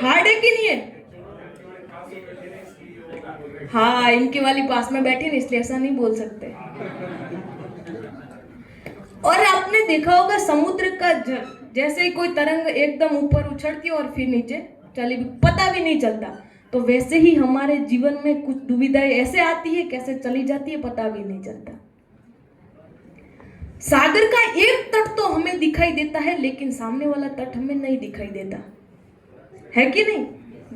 हार्ड है कि नहीं है? हाँ, इनकी वाली पास में बैठी ना, इसलिए ऐसा नहीं बोल सकते। और आपने देखा होगा समुद्र का जैसे ही कोई तरंग एकदम ऊपर उछलती है और फिर नीचे चली भी, पता भी नहीं चलता। तो वैसे ही हमारे जीवन में कुछ दुविधाएं ऐसे आती है, कैसे चली जाती है, पता भी नहीं चलता। सागर का एक तट तो हमें दिखाई देता है, लेकिन सामने वाला तट हमें नहीं दिखाई देता, है कि नहीं?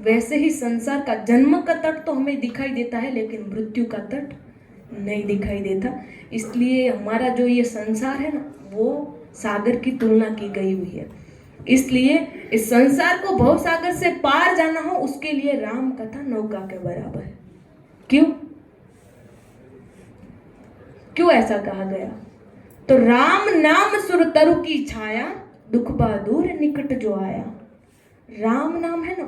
वैसे ही संसार का जन्म का तट तो हमें दिखाई देता है, लेकिन मृत्यु का तट नहीं दिखाई देता। इसलिए हमारा जो ये संसार है ना, वो सागर की तुलना की गई हुई है। इसलिए इस संसार को भवसागर से पार जाना हो, उसके लिए राम कथा नौका के बराबर है। क्यों ऐसा कहा गया? तो राम नाम सुर तरु की छाया, दुख बहादुर निकट जो आया। राम नाम है ना,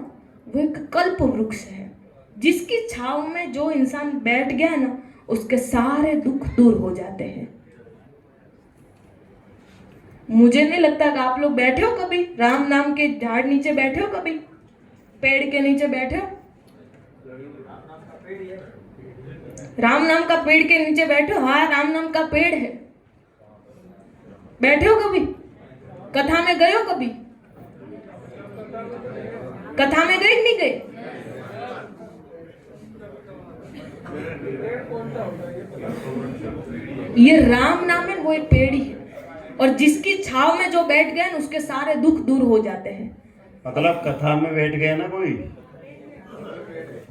वो एक कल्प वृक्ष है, जिसकी छाव में जो इंसान बैठ गया ना, उसके सारे दुख दूर हो जाते हैं। मुझे नहीं लगता कि आप लोग बैठे हो कभी राम नाम के झाड़ नीचे, बैठे हो कभी पेड़ के नीचे बैठे हो? राम नाम का पेड़ के नीचे बैठे हो? हाँ, राम नाम का पेड़ है। बैठे हो कभी? कथा में गए हो कभी? कथा में गए कि नहीं गए? ये राम नाम है, वो एक पेड़ ही है, और जिसकी छाव में जो बैठ गए ना, उसके सारे दुख दूर हो जाते हैं। मतलब कथा में बैठ गया ना कोई,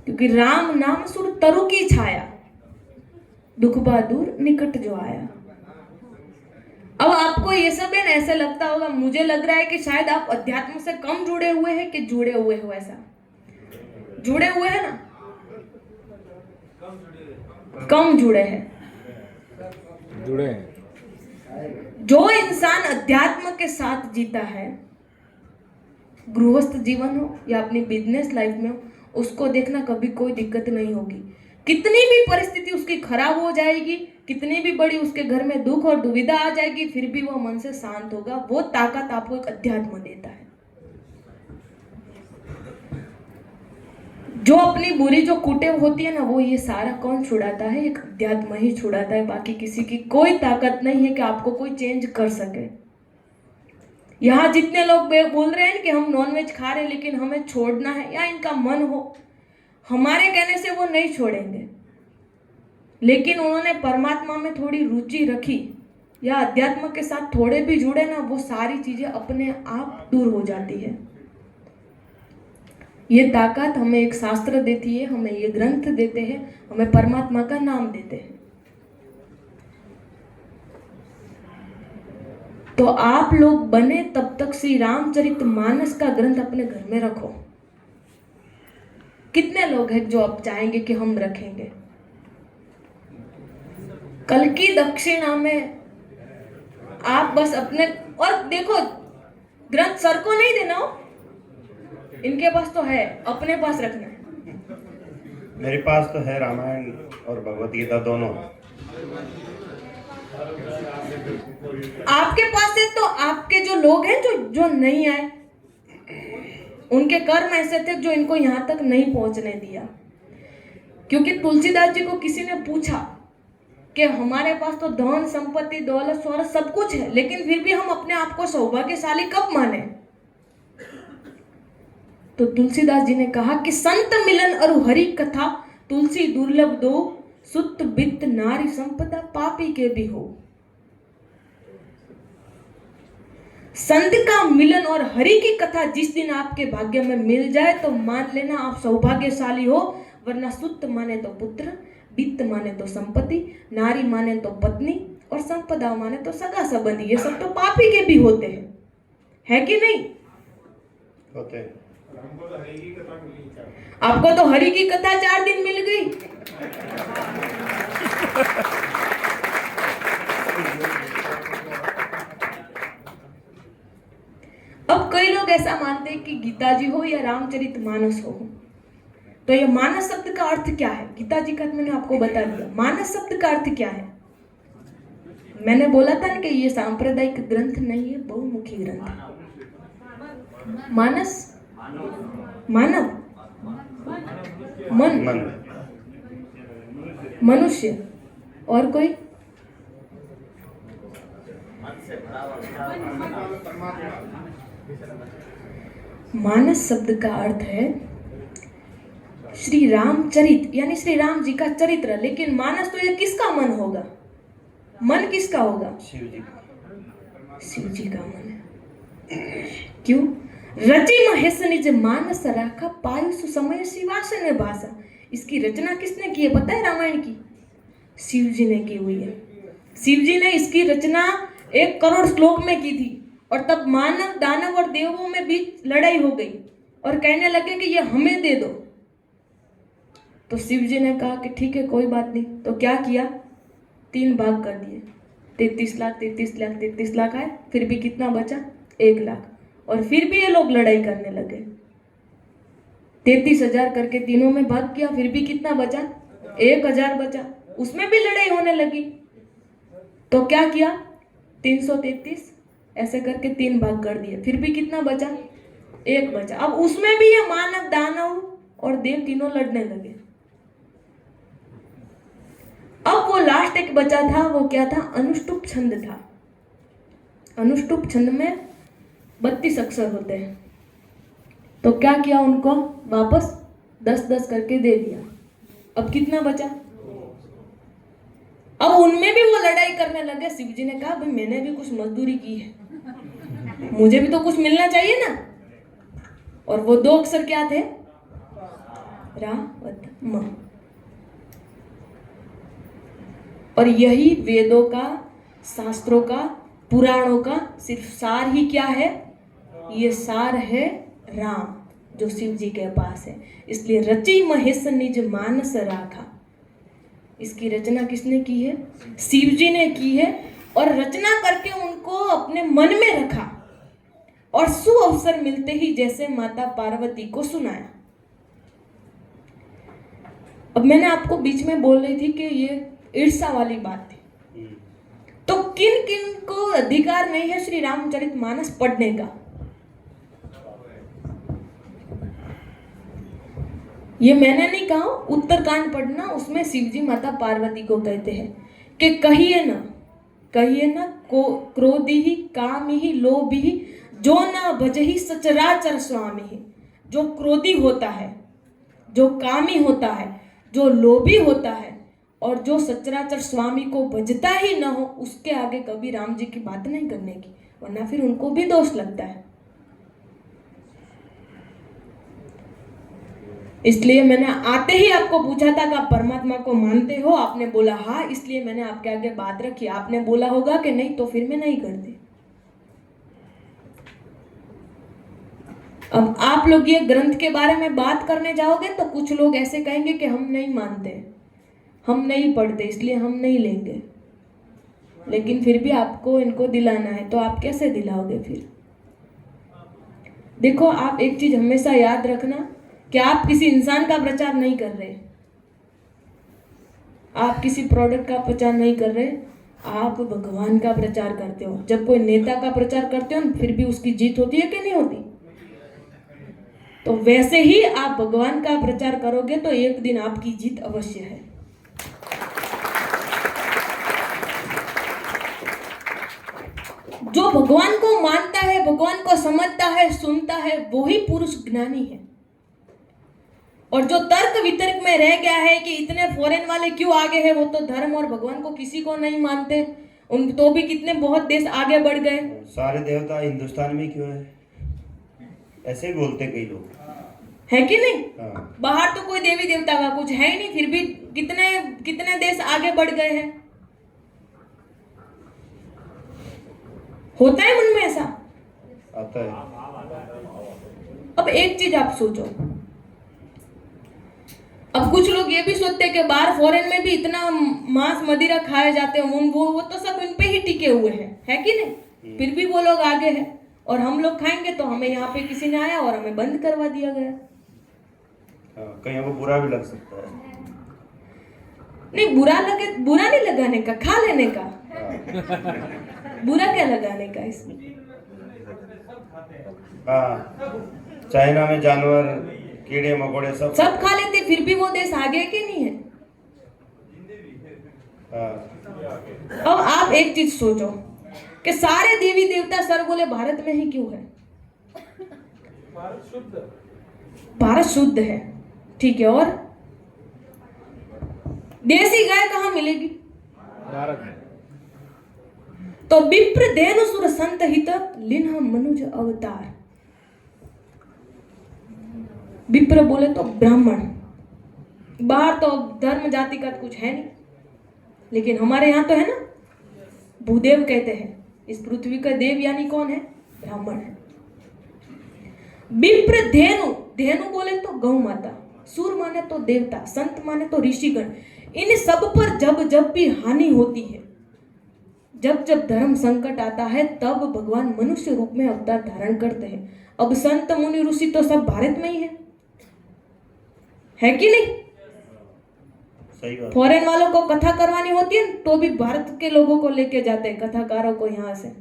क्योंकि राम नाम सुर तरु की छाया, दुख बहादुर निकट जो आया। अब आपको ये सब है ना, ऐसे लगता होगा, मुझे लग रहा है कि शायद आप अध्यात्म से कम जुड़े हुए हैं कि जुड़े हुए हो। ऐसा जुड़े हुए हैं ना, कम जुड़े हैं। जो इंसान अध्यात्म के साथ जीता है, गृहस्थ जीवन हो या अपनी बिजनेस लाइफ में हो, उसको देखना कभी कोई दिक्कत नहीं होगी। कितनी भी परिस्थिति उसकी खराब हो जाएगी, कितनी भी बड़ी उसके घर में दुख और दुविधा आ जाएगी, फिर भी वो मन से शांत होगा। वो ताकत आपको एक अध्यात्म देता है। जो अपनी बुरी जो कुटेव होती है ना, वो ये सारा कौन छुड़ाता है? एक अध्यात्म ही छुड़ाता है। बाकी किसी की कोई ताकत नहीं है कि आपको कोई चेंज कर सके। यहाँ जितने लोग बोल रहे हैं कि हम नॉनवेज खा रहे हैं लेकिन हमें छोड़ना है, या इनका मन हो, हमारे कहने से वो नहीं छोड़ेंगे, लेकिन उन्होंने परमात्मा में थोड़ी रुचि रखी या अध्यात्म के साथ थोड़े भी जुड़े ना, वो सारी चीजें अपने आप दूर हो जाती है। ये ताकत हमें एक शास्त्र देती है, हमें ये ग्रंथ देते हैं, हमें परमात्मा का नाम देते हैं। तो आप लोग बने तब तक श्री रामचरितमानस का ग्रंथ अपने घर में रखो। कितने लोग हैं जो अब चाहेंगे कि हम रखेंगे? कल की दक्षिणा में आप बस अपने, और देखो ग्रंथ सर को नहीं देना हो, इनके पास तो है, अपने पास रखना है। मेरे पास तो है रामायण और भगवत गीता दोनों। आपके पास है तो आपके जो लोग हैं जो नहीं आए, उनके कर्म ऐसे थे जो इनको यहां तक नहीं पहुंचने दिया। क्योंकि तुलसीदास जी को किसी ने पूछा कि हमारे पास तो धन संपत्ति दौलत शौहरत सब कुछ है, लेकिन फिर भी हम अपने आप को सौभाग्यशाली कब माने? तो तुलसीदास जी ने कहा कि संत मिलन और हरि कथा, तुलसी दुर्लभ दो, सुत बित्त नारी संपदा, पापी के भी हो। संत का मिलन और हरि की कथा जिस दिन आपके भाग्य में मिल जाए तो मान लेना आप सौभाग्यशाली हो, वरना सुत माने तो पुत्र, वित्त माने तो संपत्ति, नारी माने तो पत्नी, और संपदा माने तो सगा संबंधी। ये सब तो पापी के भी होते हैं, है कि नहीं? होते हैं। आपको तो हरि की कथा 4 दिन मिल गई। अब कई लोग ऐसा मानते हैं कि गीता जी हो या रामचरितमानस हो, तो ये मानस शब्द का अर्थ क्या है? गीता जी का मैंने आपको बता दिया। मानस शब्द का अर्थ क्या है? मैंने बोला था ना कि ये सांप्रदायिक ग्रंथ नहीं है, बहुमुखी ग्रंथ है। मानस मानव, मन, मनुष्य, और कोई? मानस शब्द का अर्थ है श्री रामचरित, यानी श्री राम जी का चरित्र। लेकिन मानस तो ये किसका मन होगा? मन किसका होगा? शिव जी का। शिव जी का मन है। क्यों? रचि महेश निज मानस राखा, पायु सुसमय शिवासन भाषा। इसकी रचना किसने की है पता है? रामायण की शिव जी ने की हुई है। शिव जी ने इसकी रचना 1 करोड़ श्लोक में की थी, और तब मानव दानव और देवों में बीच लड़ाई हो गई और कहने लगे कि ये हमें दे दो। तो शिव जी ने कहा कि ठीक है कोई बात नहीं। तो क्या किया? 3 भाग कर दिए। 33 लाख 33 लाख 33 लाख आए, फिर भी कितना बचा? 1 लाख। और फिर भी ये लोग लड़ाई करने लगे। 33,000 करके तीनों में भाग किया, फिर भी कितना बचा? 1,000 बचा। उसमें भी लड़ाई होने लगी। तो क्या किया? 333 ऐसे करके 3 भाग कर दिए, फिर भी कितना बचा? 1 बचा। अब उसमें भी ये मानव दानव और देव तीनों लड़ने लगे। अब वो लास्ट एक बचा था, वो क्या था? अनुष्टुप छंद था। अनुष्टुप छंद में 32 अक्षर होते हैं। तो क्या किया? उनको वापस 10-10 करके दे दिया। अब कितना बचा? अब उनमें भी वो लड़ाई करने लगे। शिव जी ने कहा भाई मैंने भी कुछ मजदूरी की है, मुझे भी तो कुछ मिलना चाहिए ना। और वो 2 अक्षर क्या थे? रा वत म। और यही वेदों का, शास्त्रों का, पुराणों का सिर्फ सार ही क्या है? ये सार है राम, जो शिव जी के पास है। इसलिए रचि महेश निज मानस राखा। इसकी रचना किसने की है? शिव जी ने की है। और रचना करके उनको अपने मन में रखा, और सुअवसर मिलते ही जैसे माता पार्वती को सुनाया। अब मैंने आपको बीच में बोल रही थी कि ये ईर्षा वाली बात थी। तो किन किन को अधिकार नहीं है श्री रामचरितमानस पढ़ने का? ये मैंने नहीं कहा, उत्तरकांड पढ़ना, उसमें शिवजी माता पार्वती को कहते हैं कि कहिए न को क्रोधी ही कामी ही लोभी ही, जो न भजहि सचराचर स्वामी। जो क्रोधी होता है, जो कामी होता है, जो लोभी होता है, और जो सचराचर स्वामी को भजता ही न हो उसके आगे कभी राम जी की बात नहीं करने की, वरना फिर उनको भी दोष लगता है। इसलिए मैंने आते ही आपको पूछा था कि आप परमात्मा को मानते हो, आपने बोला हाँ, इसलिए मैंने आपके आगे बात रखी। आपने बोला होगा कि नहीं तो फिर मैं नहीं करती। अब आप लोग ये ग्रंथ के बारे में बात करने जाओगे तो कुछ लोग ऐसे कहेंगे कि हम नहीं मानते, हम नहीं पढ़ते, इसलिए हम नहीं लेंगे। लेकिन फिर भी आपको इनको दिलाना है, तो आप कैसे दिलाओगे फिर? देखो, आप एक चीज हमेशा याद रखना कि आप किसी इंसान का प्रचार नहीं कर रहे, आप किसी प्रोडक्ट का प्रचार नहीं कर रहे, आप भगवान का प्रचार करते हो। जब कोई नेता का प्रचार करते हो फिर भी उसकी जीत होती है कि नहीं होती? तो वैसे ही आप भगवान का प्रचार करोगे तो एक दिन आपकी जीत अवश्य है। जो भगवान को मानता है, भगवान को समझता है, सुनता है, वो ही पुरुष ज्ञानी है। और जो तर्क वितर्क में रह गया है कि इतने फॉरेन वाले क्यों आगे हैं, वो तो धर्म और भगवान को किसी को नहीं मानते, उन तो भी कितने बहुत देश आगे बढ़ गए। सारे देवता हिंदुस्तान में क्यों है? ऐसे ही बोलते कई लोग, है कि नहीं? हाँ। बाहर तो कोई देवी देवता का कुछ है ही नहीं, फिर भी कितने कितने देश आगे बढ़ गए हैं। होता है मन में ऐसा? आता है। अब एक चीज आप सोचो, अब कुछ लोग ये भी सोचते हैं कि बाहर फॉरेन में भी इतना मांस मदिरा खाए जाते हैं, वो तो सब इन पे ही टिके हुए हैं, है कि नहीं? फिर भी वो लोग आगे हैं, और हम लोग खाएंगे तो हमें यहाँ पे किसी ने आया और हमें बंद करवा दिया गया। कहीं को बुरा भी लग सकता है। नहीं, बुरा नहीं लगाने का, खा लेने का। बुरा क्या लगाने का इसमें? हाँ, चाइना में जानवर, कीड़े मकोड़े सब खा लेते, फिर भी वो देश आगे है कि नहीं है? अब आप एक चीज सोचो कि सारे देवी देवता सर बोले भारत में ही क्यों है? भारत शुद्ध है, ठीक है, और देसी गाय कहाँ मिलेगी? भारत में। तो विप्र धेनु सुर संत हित लिन्ह मनुज अवतार। विप्र बोले तो ब्राह्मण, बाहर तो धर्म जाति का कुछ है नहीं, लेकिन हमारे यहाँ तो है ना, भूदेव कहते हैं। इस पृथ्वी का देव यानी कौन है? ब्राह्मण है। विप्र धेनु, धेनु बोले तो गौ माता, सूर माने तो देवता, संत माने तो ऋषिगण। इन सब पर जब जब भी हानि होती है, जब जब धर्म संकट आता है, तब भगवान मनुष्य रूप में अवतार धारण करते हैं। अब संत मुनि ऋषि तो सब भारत में ही है कि नहीं? सही बात। फॉरेन वालों को कथा करवानी होती है तो भी भारत के लोगों को लेके जाते हैं, कथाकारों को। यहाँ से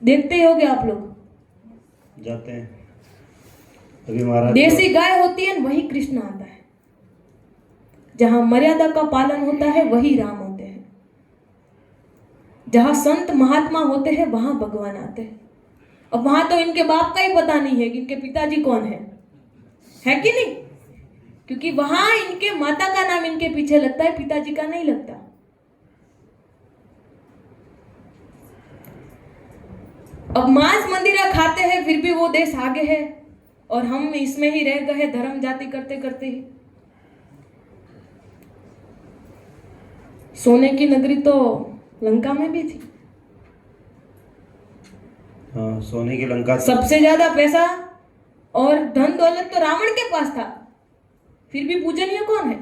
देखते ही होगे आप लोग, जाते हैं। अभी महाराज देसी गाय होती है, वही कृष्ण आता है। जहां मर्यादा का पालन होता है वही राम होते हैं। जहां संत महात्मा होते हैं वहां भगवान आते हैं। अब वहां तो इनके बाप का ही पता नहीं है कि इनके पिताजी कौन है कि नहीं? क्योंकि वहां इनके माता का नाम इनके पीछे लगता है, पिताजी का नहीं लगता। अब मांस मंदिरा खाते हैं, फिर भी वो देश आगे है, और हम इसमें ही रह गए धर्म जाति करते करते ही। सोने की नगरी तो लंका में भी थी। हाँ, सोने की लंका। सबसे ज्यादा पैसा और धन दौलत तो रावण के पास था, फिर भी पूजनीय कौन है?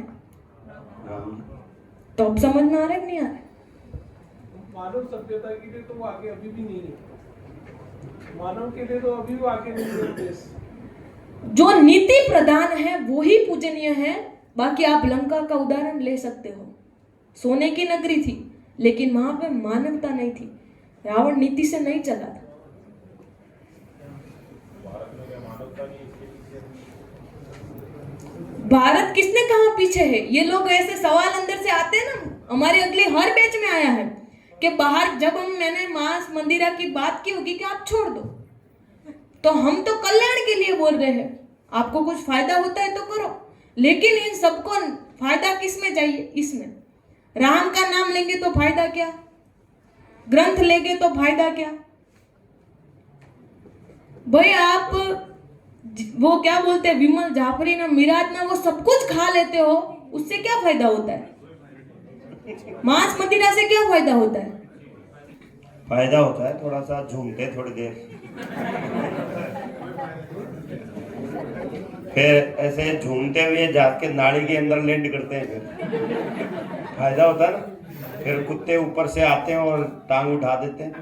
तो अब समझ में आ रहा है नहीं आ रहा? मानव सभ्यता के लिए तो वो आगे अभी भी नहीं है, मानव के लिए तो अभी वो आगे नहीं है देश। जो नीति प्रधान है वो ही पूजनीय है। बाकी आप लंका का उदाहरण ले सकते हो, सोने की नगरी थी लेकिन वहां पे मानवता नहीं थी, रावण नीति से नहीं चला था। भारत किसने कहा पीछे है? ये लोग ऐसे सवाल अंदर से आते हैं ना, हमारे अगले हर बैच में आया है कि बाहर जब मैंने मांस मंदिरा की बात की होगी कि आप छोड़ दो, तो हम तो कल्याण के लिए बोल रहे हैं, आपको कुछ फायदा होता है तो करो, लेकिन इन सबको फायदा किस में चाहिए? इसमें। राम का नाम लेंगे तो फायदा क्या, ग्रंथ लेंगे तो फायदा क्या? भाई आप वो क्या बोलते हैं, विमल जाफरी ना मिराज ना, वो सब कुछ खा लेते हो, उससे क्या फायदा होता है? मांस मदिरा से क्या फायदा होता है? फायदा होता है थोड़ा सा झूमते थोड़ी देर, फिर ऐसे झूमते हुए जाके नाड़ी के अंदर लैंड करते हैं, फिर फायदा होता है ना। फिर कुत्ते ऊपर से आते हैं और टांग उठा देते हैं।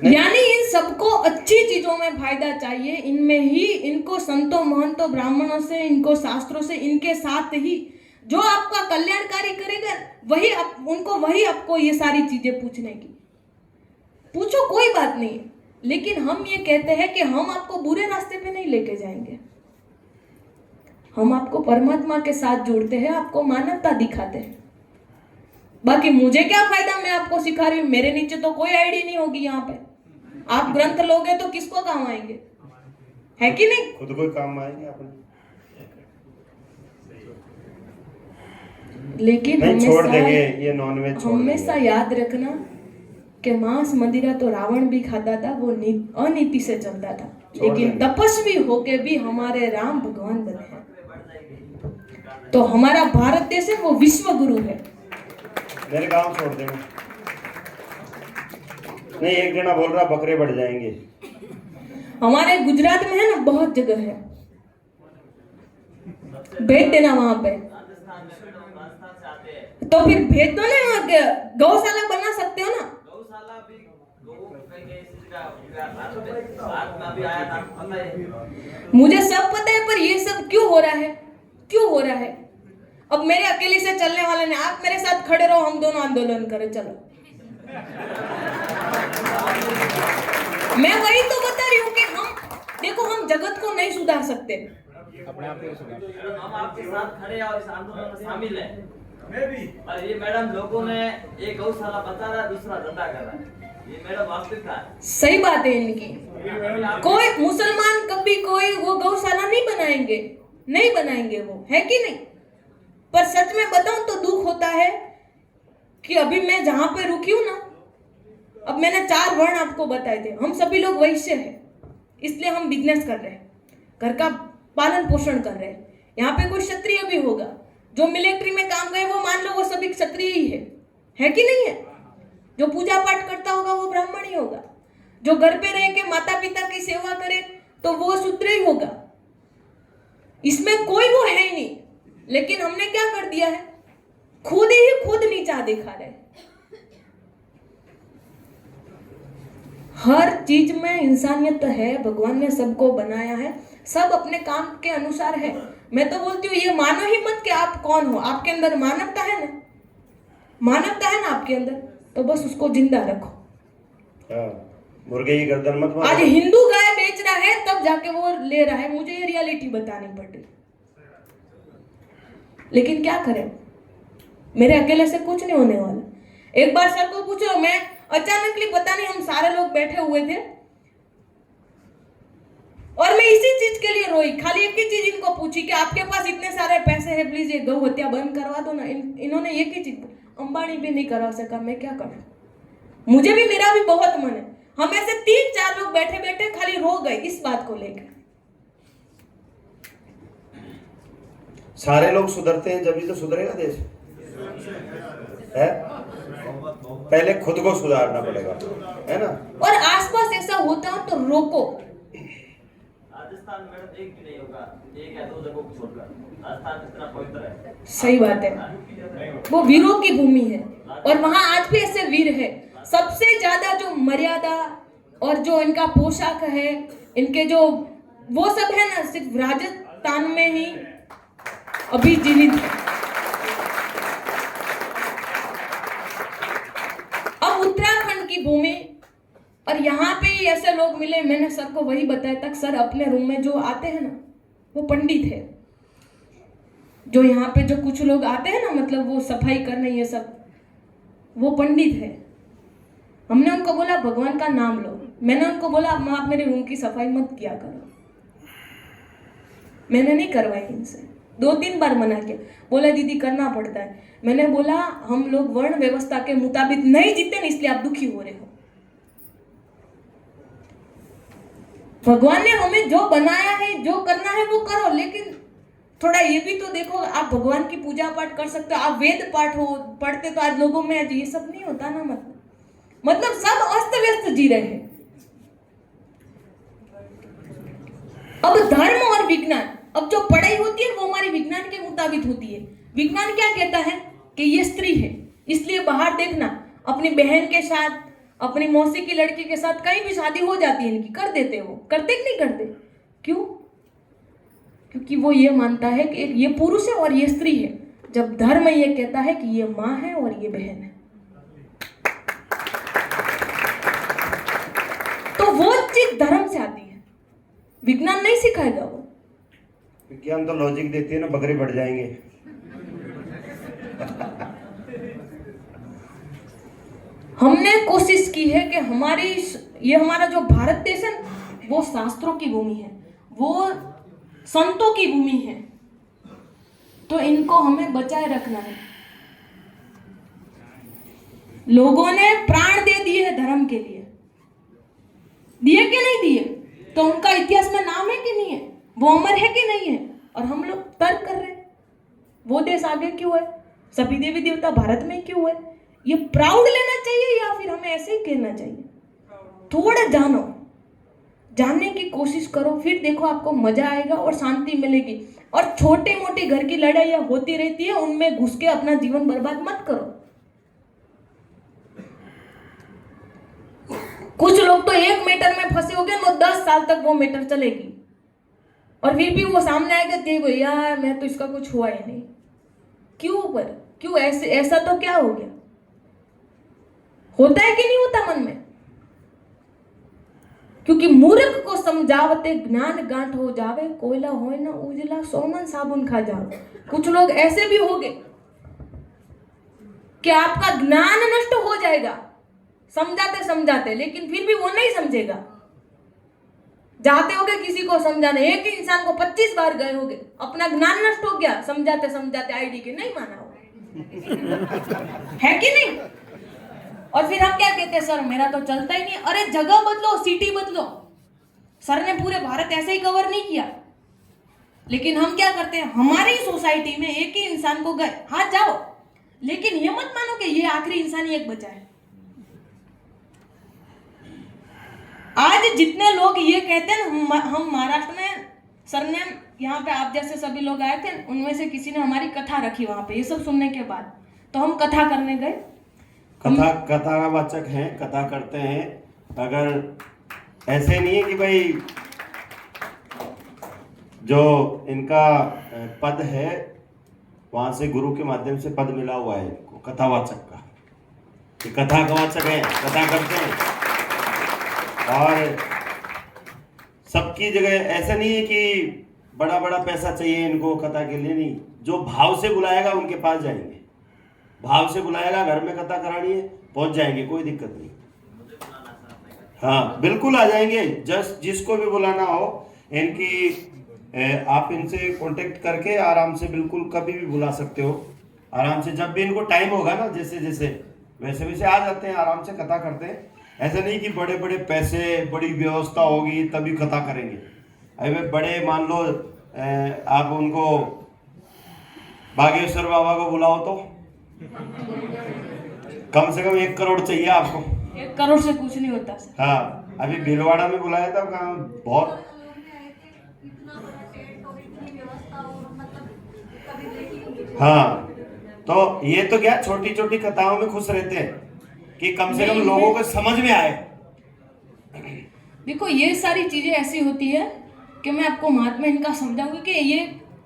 यानी इन सबको अच्छी चीजों में फायदा चाहिए, इनमें ही इनको संतों महंतों ब्राह्मणों से, इनको शास्त्रों से, इनके साथ ही जो आपका कल्याणकारी करेगा वही उनको वही आपको ये सारी चीजें पूछने की। पूछो कोई बात नहीं, लेकिन हम ये कहते हैं कि हम आपको बुरे रास्ते पे नहीं लेके जाएंगे, हम आपको परमात्मा के साथ जोड़ते हैं, आपको मानवता दिखाते हैं। बाकी मुझे क्या फायदा, मैं आपको सिखा रही हूँ, मेरे नीचे तो कोई आईडी नहीं होगी यहाँ पे। आप ग्रंथ लोगे तो किसको काम आएंगे, है कि नहीं? खुद को काम आएंगे अपने। लेकिन नहीं छोड़ देंगे ये नॉनवेज, हमेशा याद रखना कि मांस मदिरा तो रावण भी खाता था, वो अनीति से चलता था, लेकिन तपस्वी होके भी हमारे राम भगवान बने हैं। तो हमारा भारत देश है वो विश्व गुरु है। मेरे गांव छोड़ देना। नहीं, एक जना बोल रहा बकरे बढ़ जाएंगे। हमारे गुजरात में है ना, बहुत जगह है, भेज देना वहां पे, तो फिर भेज दो ना, गौशाला बना सकते हो ना। मुझे सब पता है, पर ये सब क्यों हो रहा है, क्यों हो रहा है? अब मेरे अकेले से चलने वाले ने, आप मेरे साथ खड़े रहो, हम दोनों आंदोलन करें, चलो। मैं वही तो बता रही हूँ कि हम देखो, हम जगत को नहीं सुधार सकते, अपने आप को सुधार। हम आपके साथ खड़े और इस आंदोलन में शामिल हैं। मैं भी। और ये मैडम लोगों में एक गौशाला बता रहा है, दूसरा धंधा कर रहा है, ये मैडम वास्तविकता है। सही बात है इनकी। कोई मुसलमान कभी कोई वो गौशाला नहीं बनाएंगे, नहीं बनाएंगे वो, है कि नहीं? पर सच में बताऊं तो दुख होता है कि अभी मैं जहां पे रुकी हूं ना, अब मैंने 4 वर्ण आपको बताए थे, हम सभी लोग वैश्य हैं, इसलिए हम बिजनेस कर रहे हैं, घर का पालन पोषण कर रहे हैं। यहाँ पे कोई क्षत्रिय भी होगा, जो मिलिट्री में काम गए वो मान लो वो सभी क्षत्रिय ही है कि नहीं है? जो पूजा पाठ करता होगा वो ब्राह्मण ही होगा, जो घर पे रह के माता पिता की सेवा करे तो वो शूद्र ही होगा, इसमें कोई वो है ही नहीं। लेकिन हमने क्या कर दिया है, खुद ही खुद नीचा दिखा रहे। हर चीज में इंसानियत है, भगवान ने सबको बनाया है, सब अपने काम के अनुसार है। मैं तो बोलती हूँ ये मानो ही मत कि आप कौन हो, आपके अंदर मानवता है ना, मानवता है ना आपके अंदर, तो बस उसको जिंदा रखो। मुर्गे की गर्दन मत मारो। आज हिंदू गाय बेच रहा है तब जाके वो ले रहा है, मुझे ये रियलिटी बतानी पड़ रही, लेकिन क्या करें, मेरे अकेले से कुछ नहीं होने वाला। एक बार सर को पूछो, मैं अचानकली पता नहीं हम सारे लोग बैठे हुए थे और मैं इसी चीज के लिए रोई, खाली एक ही चीज इनको पूछी कि आपके पास इतने सारे पैसे हैं, प्लीज ये गौ हत्या बंद करवा दो ना। इन्होंने एक ही चीज, अंबानी भी नहीं करवा सका, मैं क्या करूं? मुझे भी, मेरा भी बहुत मन है। हम ऐसे 3-4 लोग बैठे बैठे खाली रो गए इस बात को लेकर। सारे लोग सुधरते हैं जब ही तो सुधरेगा देश, है? पहले खुद को सुधारना पड़ेगा, है ना? और आसपास ऐसा होता हो तो रोको। राजस्थान में मैडम एक भी नहीं होगा, 1 या 2 जगहों को छोड़कर। राजस्थान कितना पवित्र है। सही बात है, वो वीरों की भूमि है और वहां आज भी ऐसे वीर है। सबसे ज्यादा जो मर्यादा और जो इनका पोशाक है, इनके जो वो सब है ना, सिर्फ राजस्थान में ही अभी जीवित है। अब उत्तराखंड की भूमि, और यहाँ पे ही ऐसे लोग मिले, मैंने सर को वही बताया तक, सर अपने रूम में जो आते हैं ना वो पंडित है, जो यहाँ पे जो कुछ लोग आते हैं ना, मतलब वो सफाई करने ये सब, वो पंडित है। हमने उनको बोला भगवान का नाम लो, मैंने उनको बोला आप मेरे रूम की सफाई मत किया करो। मैंने नहीं करवाई इनसे, 2-3 बार मना किया, बोला दीदी करना पड़ता है। मैंने बोला हम लोग वर्ण व्यवस्था के मुताबिक नहीं जीते ना, इसलिए आप दुखी हो रहे हो। भगवान ने हमें जो बनाया है, जो करना है वो करो, लेकिन थोड़ा ये भी तो देखो, आप भगवान की पूजा पाठ कर सकते हो, आप वेद पाठ हो पढ़ते तो आज लोगों में आज ये सब नहीं होता ना। मतलब सब अस्त व्यस्त जी रहे हैं। अब धर्म और विज्ञान, अब जो पढ़ाई होती है वो हमारी विज्ञान के मुताबिक होती है। विज्ञान क्या कहता है कि ये स्त्री है, इसलिए बाहर देखना, अपनी बहन के साथ, अपनी मौसी की लड़की के साथ कहीं भी शादी हो जाती है इनकी, कर देते हो, करते कि नहीं करते? क्यों? क्योंकि वो ये मानता है कि ये पुरुष है और ये स्त्री है, जब धर्म ये कहता है कि ये माँ है और ये बहन है। तो वो चीज धर्म से आती है, विज्ञान नहीं सिखाएगा। वो विज्ञान तो लॉजिक देती है ना, बकरे बढ़ जाएंगे। हमने कोशिश की है कि हमारा जो भारत देश है वो शास्त्रों की भूमि है, वो संतों की भूमि है, तो इनको हमें बचाए रखना है। लोगों ने प्राण दे दिए हैं धर्म के लिए, दिए कि नहीं दिए? तो उनका इतिहास में नाम है कि नहीं है? वो अमर है कि नहीं है? और हम लोग तर्क कर रहे हैं वो देश आगे क्यों है, सभी देवी देवता भारत में क्यों है? ये प्राउड लेना चाहिए या फिर हमें ऐसे ही कहना चाहिए? थोड़ा जानो, जानने की कोशिश करो, फिर देखो आपको मजा आएगा और शांति मिलेगी। और छोटे मोटे घर की लड़ाइयाँ होती रहती है, उनमें घुस के अपना जीवन बर्बाद मत करो। कुछ लोग तो एक मैटर में फंसे हो गए, 10 साल तक वो मैटर चलेगी और फिर भी वो सामने आएगा कि यार मैं तो इसका कुछ हुआ ही नहीं। क्यों ऐसा तो क्या हो गया? होता है कि नहीं होता मन में? क्योंकि मूर्ख को समझावते ज्ञान गांठ हो जावे, कोयला होए ना उजला सोमन साबुन खा जावे। कुछ लोग ऐसे भी हो गए कि आपका ज्ञान नष्ट हो जाएगा समझाते समझाते, लेकिन फिर भी वो नहीं समझेगा। जाते होगे किसी को समझाने, एक ही इंसान को 25 बार गए होगे, अपना ज्ञान नष्ट हो गया समझाते समझाते, आईडी के नहीं माना होगा। है कि नहीं? और फिर हम क्या कहते हैं, सर मेरा तो चलता ही नहीं। अरे जगह बदलो, सिटी बदलो। सर ने पूरे भारत ऐसे ही कवर नहीं किया, लेकिन हम क्या करते हैं, हमारी सोसाइटी में एक ही इंसान को गए, हाँ जाओ, लेकिन ये मत मानो कि ये आखिरी इंसान ही एक बचा है। आज जितने लोग ये कहते हैं, हम महाराष्ट्र में, सर ने यहाँ पे आप जैसे सभी लोग आए थे, उनमें से किसी ने हमारी कथा रखी वहां पे। ये सब सुनने के बाद तो हम कथा करने गए। कथावाचक हैं, कथा करते हैं। अगर ऐसे नहीं है कि भाई जो इनका पद है वहां से गुरु के माध्यम से पद मिला हुआ है इनको, कथावाचक का, कि कथा वाचक है, कथा करते हैं। और सबकी जगह ऐसा नहीं है कि बड़ा बड़ा पैसा चाहिए इनको कथा के लिए, नहीं। जो भाव से बुलाएगा उनके पास जाएंगे, भाव से बुलाएगा, घर में कथा करानी है पहुंच जाएंगे, कोई दिक्कत नहीं। हाँ बिल्कुल आ जाएंगे, जिसको भी बुलाना हो इनकी आप इनसे कांटेक्ट करके आराम से बिल्कुल कभी भी बुला सकते हो, आराम से। जब भी इनको टाइम होगा ना, जैसे जैसे वैसे वैसे आ जाते हैं, आराम से कथा करते हैं। ऐसा नहीं कि बड़े बड़े पैसे, बड़ी व्यवस्था होगी तभी कथा करेंगे। अरे बड़े मान लो आप उनको बागेश्वर बाबा को बुलाओ तो कम से कम 1 करोड़ चाहिए आपको। 1 करोड़ से कुछ नहीं होता सर। हाँ, अभी भीलवाड़ा में बुलाया था, कहाँ बहुत। हाँ, तो ये तो क्या छोटी छोटी कथाओं में खुश रहते हैं कि कम से कम लोगों को समझ में आए। देखो ये सारी चीजें ऐसी होती है कि मैं आपको महात्मा इनका समझाऊंगी कि ये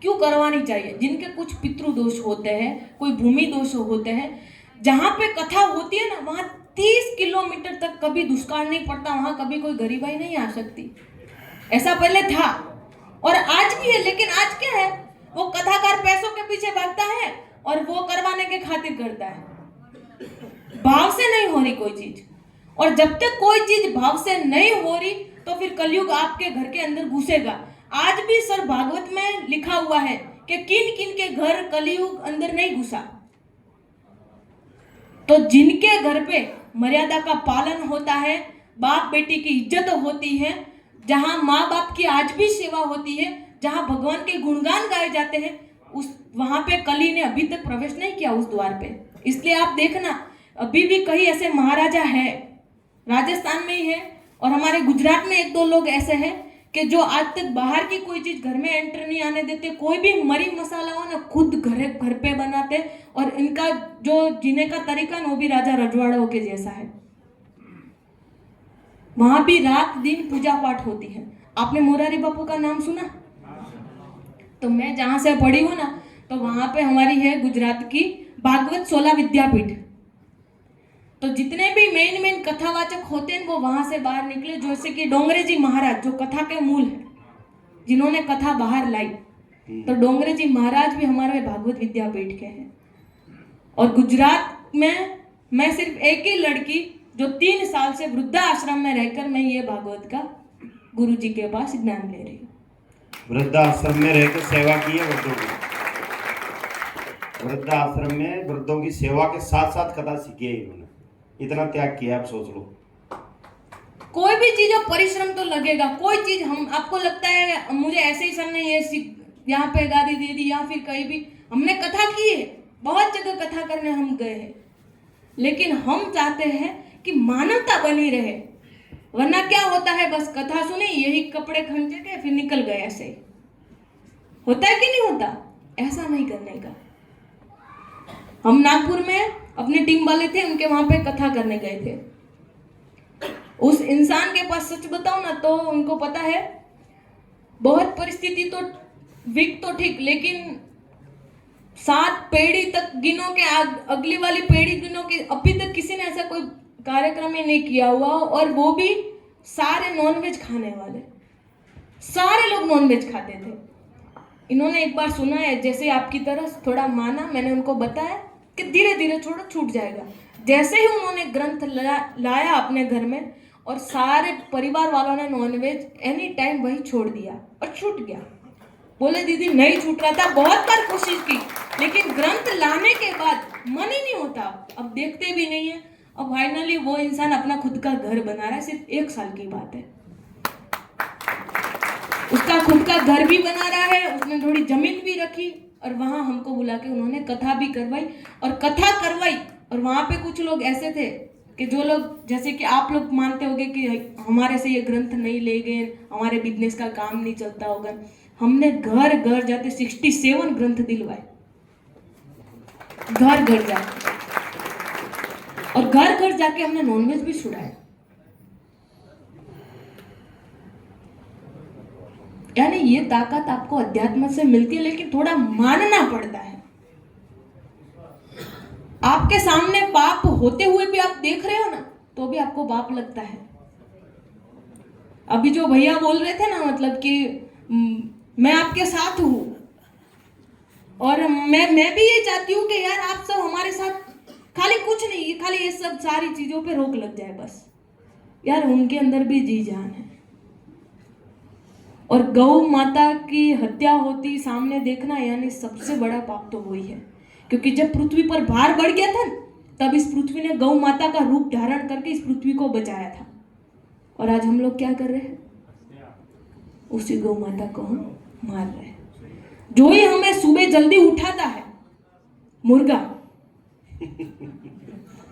क्यों करवानी चाहिए। जिनके कुछ पितृ दोष होते हैं, कोई भूमि दोष होते हैं, जहाँ पे कथा होती है ना, वहाँ 30 किलोमीटर तक कभी दुष्काल नहीं पड़ता, वहाँ कभी कोई गरीबाई नहीं आ सकती। ऐसा पहले था और आज भी है, लेकिन आज क्या है, वो कथाकार पैसों के पीछे भागता है और वो करवाने के खातिर करता है। भाव से नहीं हो रही कोई चीज, और जब तक कोई चीज भाव से नहीं हो रही तो फिर कलयुग आपके घर के अंदर घुसेगा। आज भी सर भागवत में लिखा हुआ है कि किन किन के घर कलयुग अंदर नहीं घुसा। तो जिनके घर पे मर्यादा का पालन होता है, बाप बेटी की इज्जत होती है, जहां माँ बाप की आज भी सेवा होती है, जहां भगवान के गुणगान गाए जाते हैं, उस वहां पे कली ने अभी तक प्रवेश नहीं किया उस द्वार पे। इसलिए आप देखना अभी भी कई ऐसे महाराजा है, राजस्थान में ही है और हमारे गुजरात में एक दो लोग ऐसे हैं कि जो आज तक बाहर की कोई चीज घर में एंटर नहीं आने देते। कोई भी मरी मसाला हो ना खुद घर पे बनाते, और इनका जो जीने का तरीका ना वो भी राजा रजवाड़ों के जैसा है। वहां भी रात दिन पूजा पाठ होती है। आपने मोरारी बापू का नाम सुना? तो मैं जहां से पढ़ी हूँ ना, तो वहां पे हमारी है गुजरात की भागवत 16 विद्यापीठ। तो जितने भी मेन कथावाचक होते हैं वो वहां से बाहर निकले, जैसे कि डोंगरे जी महाराज जो कथा के मूल है, जिन्होंने कथा बाहर लाई। तो डोंगरे जी महाराज भी हमारे भागवत विद्यापीठ के हैं। और गुजरात में मैं सिर्फ एक ही लड़की जो 3 साल से वृद्धाश्रम में रहकर मैं ये भागवत का गुरु जी के पास ज्ञान ले रही हूँ। वृद्धाश्रम में रहकर सेवा की है वृद्धों की। वृद्धाश्रम में वृद्धों की सेवा के साथ साथ कथा सीखी है इन्होंने। इतना त्याग किया, आप सोच लो। कोई भी चीज परिश्रम तो लगेगा। कोई चीज हम आपको लगता है मुझे ऐसे ही सर ने ये यहाँ पे गादी दे दी या फिर कहीं भी हमने कथा की है, बहुत जगह कथा करने हम गए हैं, लेकिन हम चाहते हैं कि मानवता बनी रहे। वरना क्या होता है, बस कथा सुनी, यही कपड़े खंचे के फिर निकल गए। ऐसे होता है कि नहीं होता? ऐसा नहीं करने का। हम नागपुर में अपनी टीम वाले थे, उनके वहां पे कथा करने गए थे। उस इंसान के पास सच बताओ ना तो उनको पता है बहुत परिस्थिति तो वीक तो ठीक, लेकिन 7 पीढ़ी तक गिनो के अगली वाली पीढ़ी गिनो के अभी तक किसी ने ऐसा कोई कार्यक्रम ही नहीं किया हुआ। और वो भी सारे नॉनवेज खाने वाले, सारे लोग नॉनवेज खाते थे। इन्होंने एक बार सुना है, जैसे आपकी तरह थोड़ा माना, मैंने उनको बताया कि धीरे धीरे छोड़ो छूट जाएगा। जैसे ही उन्होंने ग्रंथ लाया अपने घर में और सारे परिवार वालों ने नॉनवेज एनी टाइम वही छोड़ दिया और छूट गया। बोले दीदी नहीं छूट रहा था, बहुत बार कोशिश की, लेकिन ग्रंथ लाने के बाद मन ही नहीं होता, अब देखते भी नहीं है। अब फाइनली वो इंसान अपना खुद का घर बना रहा है, सिर्फ 1 साल की बात है। उसका खुद का घर भी बना रहा है, उसने थोड़ी जमीन भी रखी और वहां हमको बुला के उन्होंने कथा भी करवाई। और वहां पे कुछ लोग ऐसे थे कि जो लोग, जैसे कि आप लोग मानते होंगे कि हमारे से ये ग्रंथ नहीं ले गए, हमारे बिजनेस का काम नहीं चलता होगा। हमने घर घर जाते 67 ग्रंथ दिलवाए, घर घर जाके, और घर घर जाके हमने नॉनवेज भी छुड़ाया। यानी ये ताकत आपको अध्यात्म से मिलती है, लेकिन थोड़ा मानना पड़ता है। आपके सामने पाप होते हुए भी आप देख रहे हो ना, तो भी आपको पाप लगता है। अभी जो भैया बोल रहे थे ना, मतलब कि मैं आपके साथ हूं, और मैं भी ये चाहती हूँ कि यार आप सब हमारे साथ, खाली कुछ नहीं, खाली ये सब सारी चीजों पे रोक लग जाए बस। यार उनके अंदर भी जी जान है। और गौ माता की हत्या होती सामने देखना, यानी सबसे बड़ा पाप तो वही है। क्योंकि जब पृथ्वी पर भार बढ़ गया था, तब इस पृथ्वी ने गौ माता का रूप धारण करके इस पृथ्वी को बचाया था। और आज हम लोग क्या कर रहे हैं? उसी गौ माता को हम मार रहे हैं। जो ही हमें सुबह जल्दी उठाता है, मुर्गा,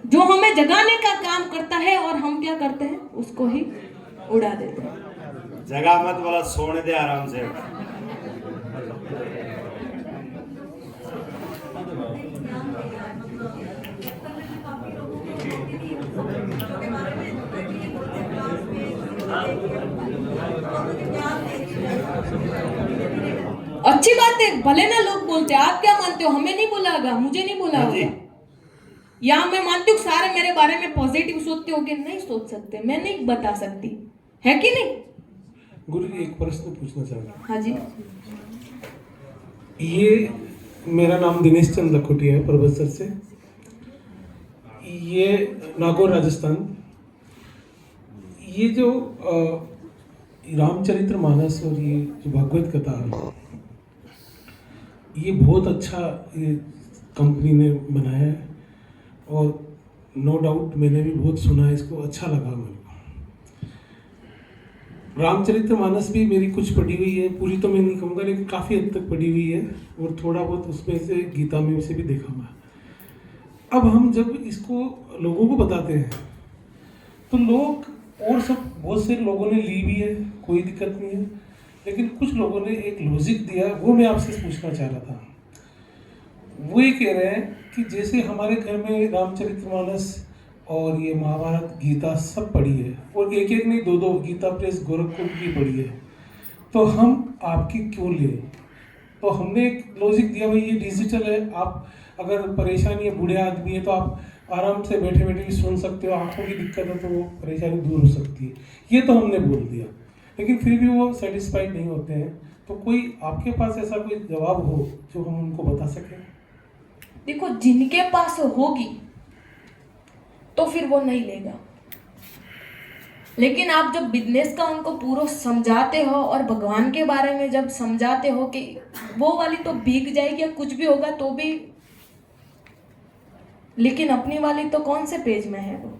जो हमें जगाने का काम करता है, और हम क्या करते हैं? उसको ही उड़ा देते हैं। जगह मत बोला, सोने दे आराम से। अच्छी बात है, भले ना लोग बोलते हैं। आप क्या मानते हो? हमें नहीं बोला होगा, मुझे नहीं बोला होगा, या मैं मानती हूँ सारे मेरे बारे में पॉजिटिव सोचते हो कि नहीं सोच सकते, मैं नहीं बता सकती, है कि नहीं? गुरु जी एक प्रश्न पूछना चाह रहा हूँ। हाँ जी। ये मेरा नाम दिनेश चंद लखोटिया है, परबतसर से। ये नागौर राजस्थान। ये जो रामचरितमानस और ये जो भगवत कथा है, ये बहुत अच्छा ये कंपनी ने बनाया है और नो डाउट मैंने भी बहुत सुना है इसको, अच्छा लगा मेरे को। रामचरितमानस भी मेरी कुछ पढ़ी हुई है, पूरी तो मैं नहीं कहूँगा लेकिन काफ़ी हद तक पढ़ी हुई है और थोड़ा बहुत उसमें से गीता में से भी देखा हुआ है। अब हम जब इसको लोगों को बताते हैं तो लोग और सब बहुत से लोगों ने ली भी है, कोई दिक्कत नहीं है, लेकिन कुछ लोगों ने एक लॉजिक दिया, वो मैं आपसे पूछना चाह रहा था। वो ये कह रहे हैं कि जैसे हमारे घर में रामचरितमानस और ये महाभारत गीता सब पढ़ी है और एक एक नहीं 2-2 गीता प्रेस गोरखपुर की पढ़ी है, तो हम आपकी क्यों लें? तो हमने एक लॉजिक दिया, भाई ये डिजिटल है, आप अगर परेशानी है, बूढ़े आदमी है तो आप आराम से बैठे बैठे भी सुन सकते हो, आंखों की दिक्कत है तो वो परेशानी दूर हो सकती है, ये तो हमने बोल दिया, लेकिन फिर भी वो सेटिस्फाइड नहीं होते हैं। तो कोई आपके पास ऐसा कोई जवाब हो जो हम उनको बता सकें? देखो, जिनके पास होगी तो फिर वो नहीं लेगा, लेकिन आप जब बिजनेस का उनको पूरा समझाते हो और भगवान के बारे में जब समझाते हो कि वो वाली तो बिक जाएगी या कुछ भी होगा तो भी, लेकिन अपनी वाली तो कौन से पेज में है वो,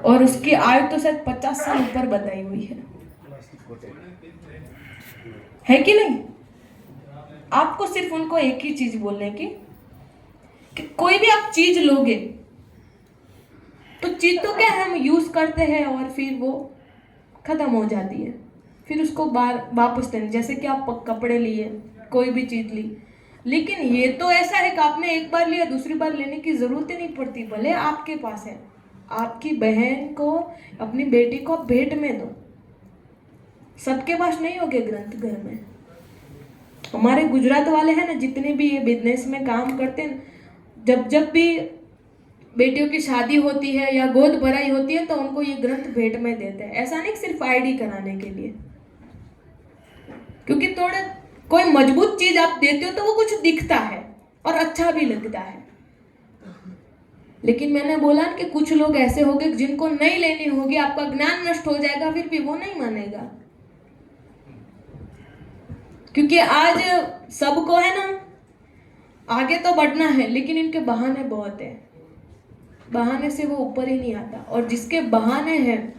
और उसकी आयु तो शायद 50 साल ऊपर बताई हुई है कि नहीं? आपको सिर्फ उनको एक ही चीज बोलने की कि कोई भी आप चीज लोगे तो चीज तो क्या है, हम यूज करते हैं और फिर वो खत्म हो जाती है, फिर उसको वापस देने, जैसे कि आप कपड़े लिए, कोई भी चीज ली, लेकिन ये तो ऐसा है कि आपने एक बार लिया दूसरी बार लेने की जरूरत ही नहीं पड़ती। भले आपके पास है, आपकी बहन को, अपनी बेटी को भेंट में दो, सबके पास नहीं होगे ग्रंथ घर में। हमारे गुजरात वाले हैं ना, जितने भी ये बिजनेस में काम करते हैं, जब भी बेटियों की शादी होती है या गोद भराई होती है तो उनको ये ग्रंथ भेंट में देते हैं। ऐसा नहीं सिर्फ आईडी कराने के लिए, क्योंकि थोड़ा कोई मजबूत चीज आप देते हो तो वो कुछ दिखता है और अच्छा भी लगता है। लेकिन मैंने बोला ना कि कुछ लोग ऐसे होंगे जिनको नहीं लेनी होगी, आपका ज्ञान नष्ट हो जाएगा, फिर भी वो नहीं मानेगा, क्योंकि आज सबको है ना आगे तो बढ़ना है, लेकिन इनके बहाने बहुत है, बहाने से वो ऊपर ही नहीं आता। और जिसके बहाने हैं,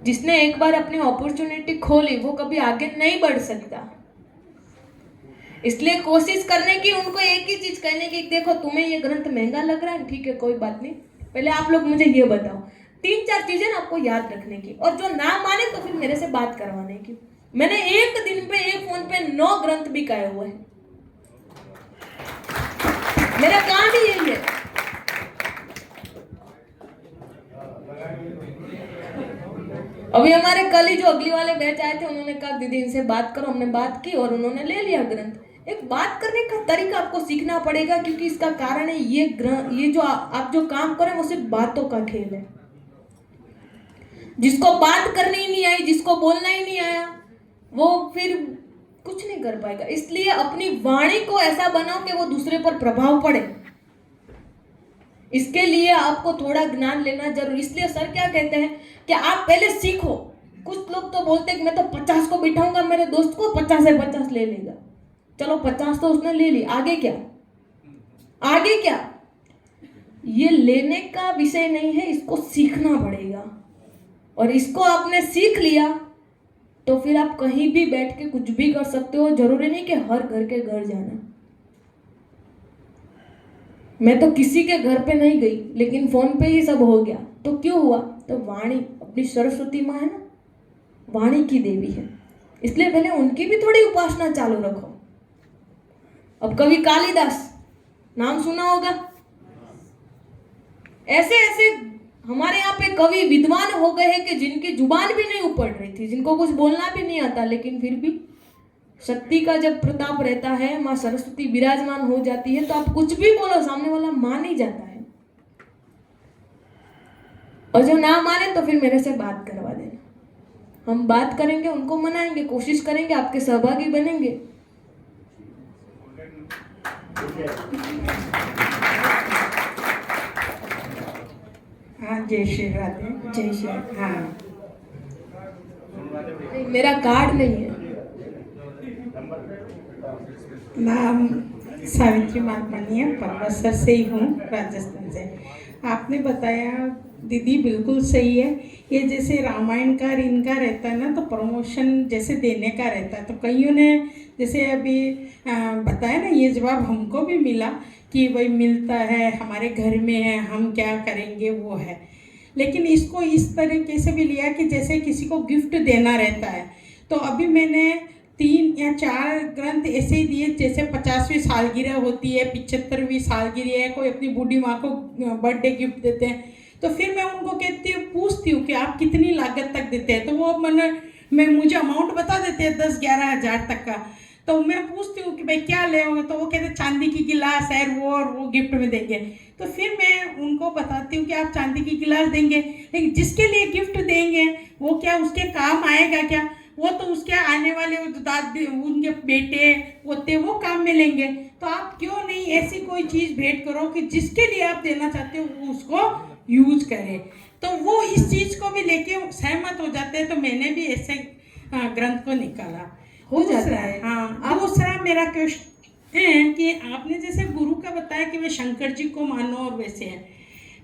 जिसने एक बार अपनी अपॉर्चुनिटी खोली, वो कभी आगे नहीं बढ़ सकता। इसलिए कोशिश करने की, उनको एक ही चीज कहने की, देखो तुम्हें ये ग्रंथ महंगा लग रहा है, ठीक है कोई बात नहीं, पहले आप लोग मुझे ये बताओ 3-4 चीजें ना आपको याद रखने की, और जो ना माने तो फिर मेरे से बात करवाने की। मैंने एक दिन पे एक फोन पे 9 ग्रंथ बिकाए हुए हैं, मेरा काम ही यही है। अभी हमारे कल ही जो अगली वाले बैच आए थे, उन्होंने कहा दीदी इनसे बात करो, हमने बात की और उन्होंने ले लिया ग्रंथ। एक बात करने का तरीका आपको सीखना पड़ेगा, क्योंकि इसका कारण है ये जो आप जो काम करें वो सिर्फ बातों का खेल है। जिसको बात करनी ही नहीं आई, जिसको बोलना ही नहीं आया, वो फिर कुछ नहीं कर पाएगा। इसलिए अपनी वाणी को ऐसा बनाओ कि वो दूसरे पर प्रभाव पड़े। इसके लिए आपको थोड़ा ज्ञान लेना जरूरी। इसलिए सर क्या कहते हैं कि आप पहले सीखो। कुछ लोग तो बोलते हैं कि मैं तो 50 को बिठाऊंगा, मेरे दोस्त को 50 से 50 ले लेगा। चलो 50 तो उसने ले ली, आगे क्या? आगे क्या? ये लेने का विषय नहीं है, इसको सीखना पड़ेगा। और इसको आपने सीख लिया तो फिर आप कहीं भी बैठ के कुछ भी कर सकते हो। जरूरी नहीं कि हर घर के घर जाना। मैं तो किसी के घर पे नहीं गई, लेकिन फोन पे ही सब हो गया। तो क्यों हुआ? तो वाणी, अपनी सरस्वती माँ है ना, वाणी की देवी है, इसलिए पहले उनकी भी थोड़ी उपासना चालू रखो। अब कवि कालिदास नाम सुना होगा। ऐसे ऐसे हमारे यहाँ पे कवि विद्वान हो गए हैं कि जिनकी जुबान भी नहीं उपड़ रही थी, जिनको कुछ बोलना भी नहीं आता, लेकिन फिर भी शक्ति का जब प्रताप रहता है, माँ सरस्वती विराजमान हो जाती है, तो आप कुछ भी बोलो सामने वाला मान ही जाता है। और जो ना माने तो फिर मेरे से बात करवा देना, हम बात करेंगे, उनको मनाएंगे, कोशिश करेंगे, आपके सहभागी बनेंगे। हाँ, जय श्री राधे। जय श्री हाँ, मेरा कार्ड नहीं है। नाम सावित्री मालपानी है, परबसर से ही हूँ, राजस्थान से। आपने बताया दीदी बिल्कुल सही है। ये जैसे रामायण का इनका रहता है ना, तो प्रमोशन जैसे देने का रहता है, तो कईयों ने जैसे अभी बताया ना, ये जवाब हमको भी मिला कि भाई मिलता है, हमारे घर में है, हम क्या करेंगे वो है। लेकिन इसको इस तरीके से भी लिया कि जैसे किसी को गिफ्ट देना रहता है, तो अभी मैंने 3 या 4 ग्रंथ ऐसे ही दिए, जैसे 50वीं सालगिरह होती है, 75वीं सालगिरह है, कोई अपनी बूढ़ी माँ को बर्थडे गिफ्ट देते हैं, तो फिर मैं उनको कहती हूँ, पूछती हूँ कि आप कितनी लागत तक देते हैं, तो वो मैं मुझे अमाउंट बता देते हैं 10-11 हज़ार तक का। तो मैं पूछती हूँ कि भाई क्या ले होगे, तो वो कहते चांदी की गिलास है वो, और वो गिफ्ट में देंगे। तो फिर मैं उनको बताती हूँ कि आप चांदी की गिलास देंगे, लेकिन जिसके लिए गिफ्ट देंगे वो क्या उसके काम आएगा क्या? वो तो उसके आने वाले दादी, उनके बेटे होते, वो काम में लेंगे। तो आप क्यों नहीं ऐसी कोई चीज़ भेंट करो कि जिसके लिए आप देना चाहते हो वो उसको यूज करे। तो वो इस चीज़ को भी लेके सहमत हो जाते हैं। तो मैंने भी ऐसे ग्रंथ को निकाला, हो जाता है। हाँ, दूसरा मेरा क्वेश्चन है कि आपने जैसे गुरु का बताया कि वे शंकर जी को मानो और वैसे हैं।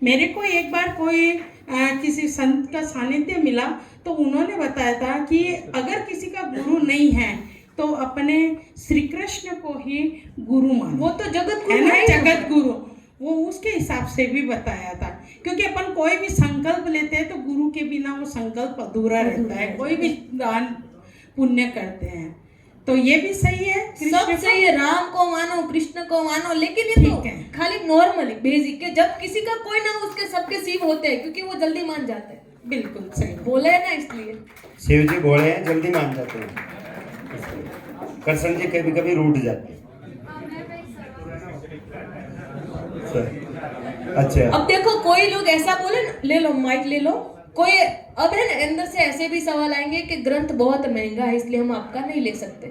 मेरे को एक बार कोई किसी संत का सानिध्य मिला, तो उन्होंने बताया था कि अगर किसी का गुरु नहीं है तो अपने श्री कृष्ण को ही गुरु मानो। वो तो जगत है गुरु ना, है। जगत गुरु, वो उसके हिसाब से भी बताया था। क्योंकि अपन कोई भी संकल्प लेते हैं तो गुरु के बिना वो संकल्प अधूरा रहता है। कोई भी दान पुण्य करते हैं, तो ये भी सही है, सब सही है, राम को मानो, कृष्ण को मानो, लेकिन ये तो ठीक है। खाली नॉर्मली बेसिक है। जब किसी का कोई ना हो, उसके सबके शिव होते हैं, क्योंकि वो जल्दी मान जाते हैं। बिल्कुल सही। बोले है ना, इसलिए शिव जी भोले हैं, जल्दी मान जाते हैं। कृष्ण जी कभी कभी रूठ जाते हैं। अच्छा, अब देखो कोई लोग ऐसा बोले ना, ले लो माइक ले लो, कोई अब है ना अंदर से ऐसे भी सवाल आएंगे कि ग्रंथ बहुत महंगा है इसलिए हम आपका नहीं ले सकते।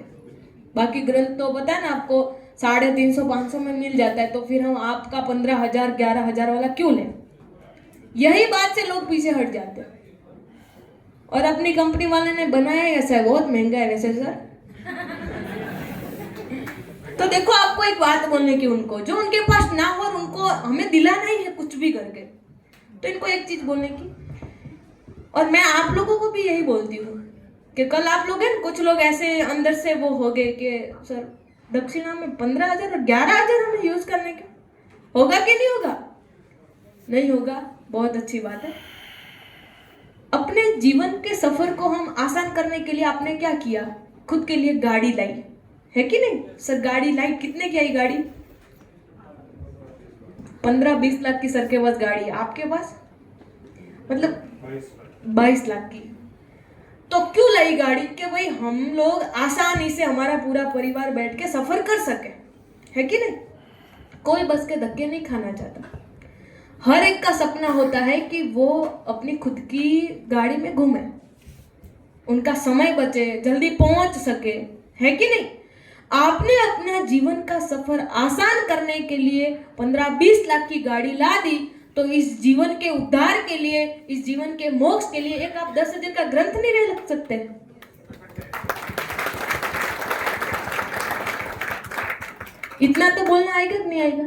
बाकी ग्रंथ तो पता है ना आपको 350-500 में मिल जाता है, तो फिर हम आपका 15,000-11,000 वाला क्यों लें? यही बात से लोग पीछे हट जाते हैं। और अपनी कंपनी वाले ने बनाया ऐसा है, बहुत महंगा है वैसे सर। तो देखो आपको एक बात बोलने की, उनको जो उनके पास ना हो और उनको हमें दिलाना ही है कुछ भी करके, तो इनको एक चीज बोलने की। और मैं आप लोगों को भी यही बोलती हूँ कि कल आप लोग हैं, कुछ लोग ऐसे अंदर से वो हो गए कि सर दक्षिणा में 15,000 और 11,000 हमें यूज करने के, होगा कि नहीं होगा? नहीं होगा, बहुत अच्छी बात है। अपने जीवन के सफर को हम आसान करने के लिए आपने क्या किया? खुद के लिए गाड़ी लाई, है कि नहीं सर? गाड़ी लाई, कितने की आई गाड़ी? 15-20 लाख की सर के पास गाड़ी है, आपके पास मतलब 22 लाख की। तो क्यों लाई गाड़ी? कि भाई हम लोग आसानी से हमारा पूरा परिवार बैठ के सफर कर सके, है कि नहीं? कोई बस के धक्के नहीं खाना चाहता। हर एक का सपना होता है कि वो अपनी खुद की गाड़ी में घूमे, उनका समय बचे, जल्दी पहुंच सके, है कि नहीं? आपने अपना जीवन का सफर आसान करने के लिए 15-20 लाख की गाड़ी ला दी, तो इस जीवन के उद्धार के लिए, इस जीवन के मोक्ष के लिए एक आप 10,000 का ग्रंथ नहीं ले सकते? इतना तो बोलना आएगा कि नहीं आएगा?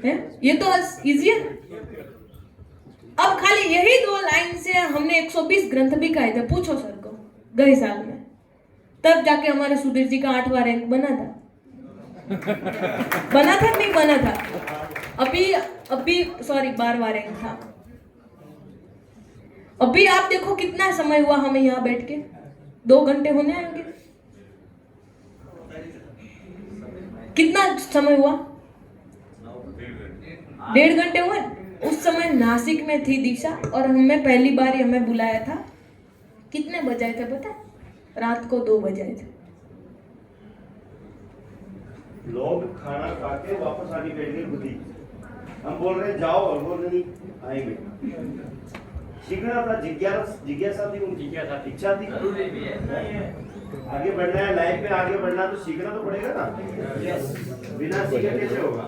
है? ये तो इजी है। अब खाली यही 2 लाइन से हमने 120 ग्रंथ भी कहे थे। पूछो सर को, गए साल में, तब जाके हमारे सुधीर जी का 8वां रैंक बना था। बना था नहीं बना था? अभी सॉरी 12वां रैंक था। अभी आप देखो कितना समय हुआ हमें यहाँ बैठ के, 2 घंटे होने आएंगे। कितना समय हुआ? 1.5 घंटे हुए। उस समय नासिक में थी दिशा, और हमें पहली बार ही हमें बुलाया था। कितने बजाए थे पता? रात को 2 बजाए थे। लोग खाना खा के वापस आके बैठ गए खुद ही। हम बोल रहे जाओ, और बोल रहे नहीं आएंगे। सीखना था, जिज्ञासा थी, उनकी इच्छा थी। जरूरी भी है। आगे बढ़ना है, लाइफ में आगे बढ़ना तो सीखना तो पड़ेगा ना। बिना सीखे कैसे होगा?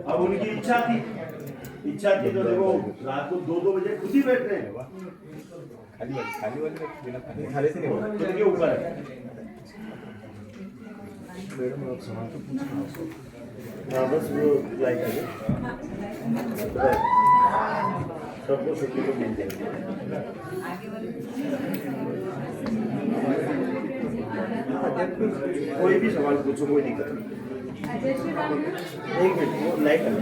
अब उनकी इच्छा थी, इच्छा थी तो देखो रात को 2-2 बजे खुद ही बैठ रहे हैं खाली वाले बिना खाली से नहीं होगा। खुद के ऊपर है। मैडम आप सवाल तो पूछना हाँ बस वो लाइक है सबको छुट्टी को मिल जाएगी। कोई भी सवाल पूछो कोई दिक्कत नहीं। एक मिनट वो लाइक कर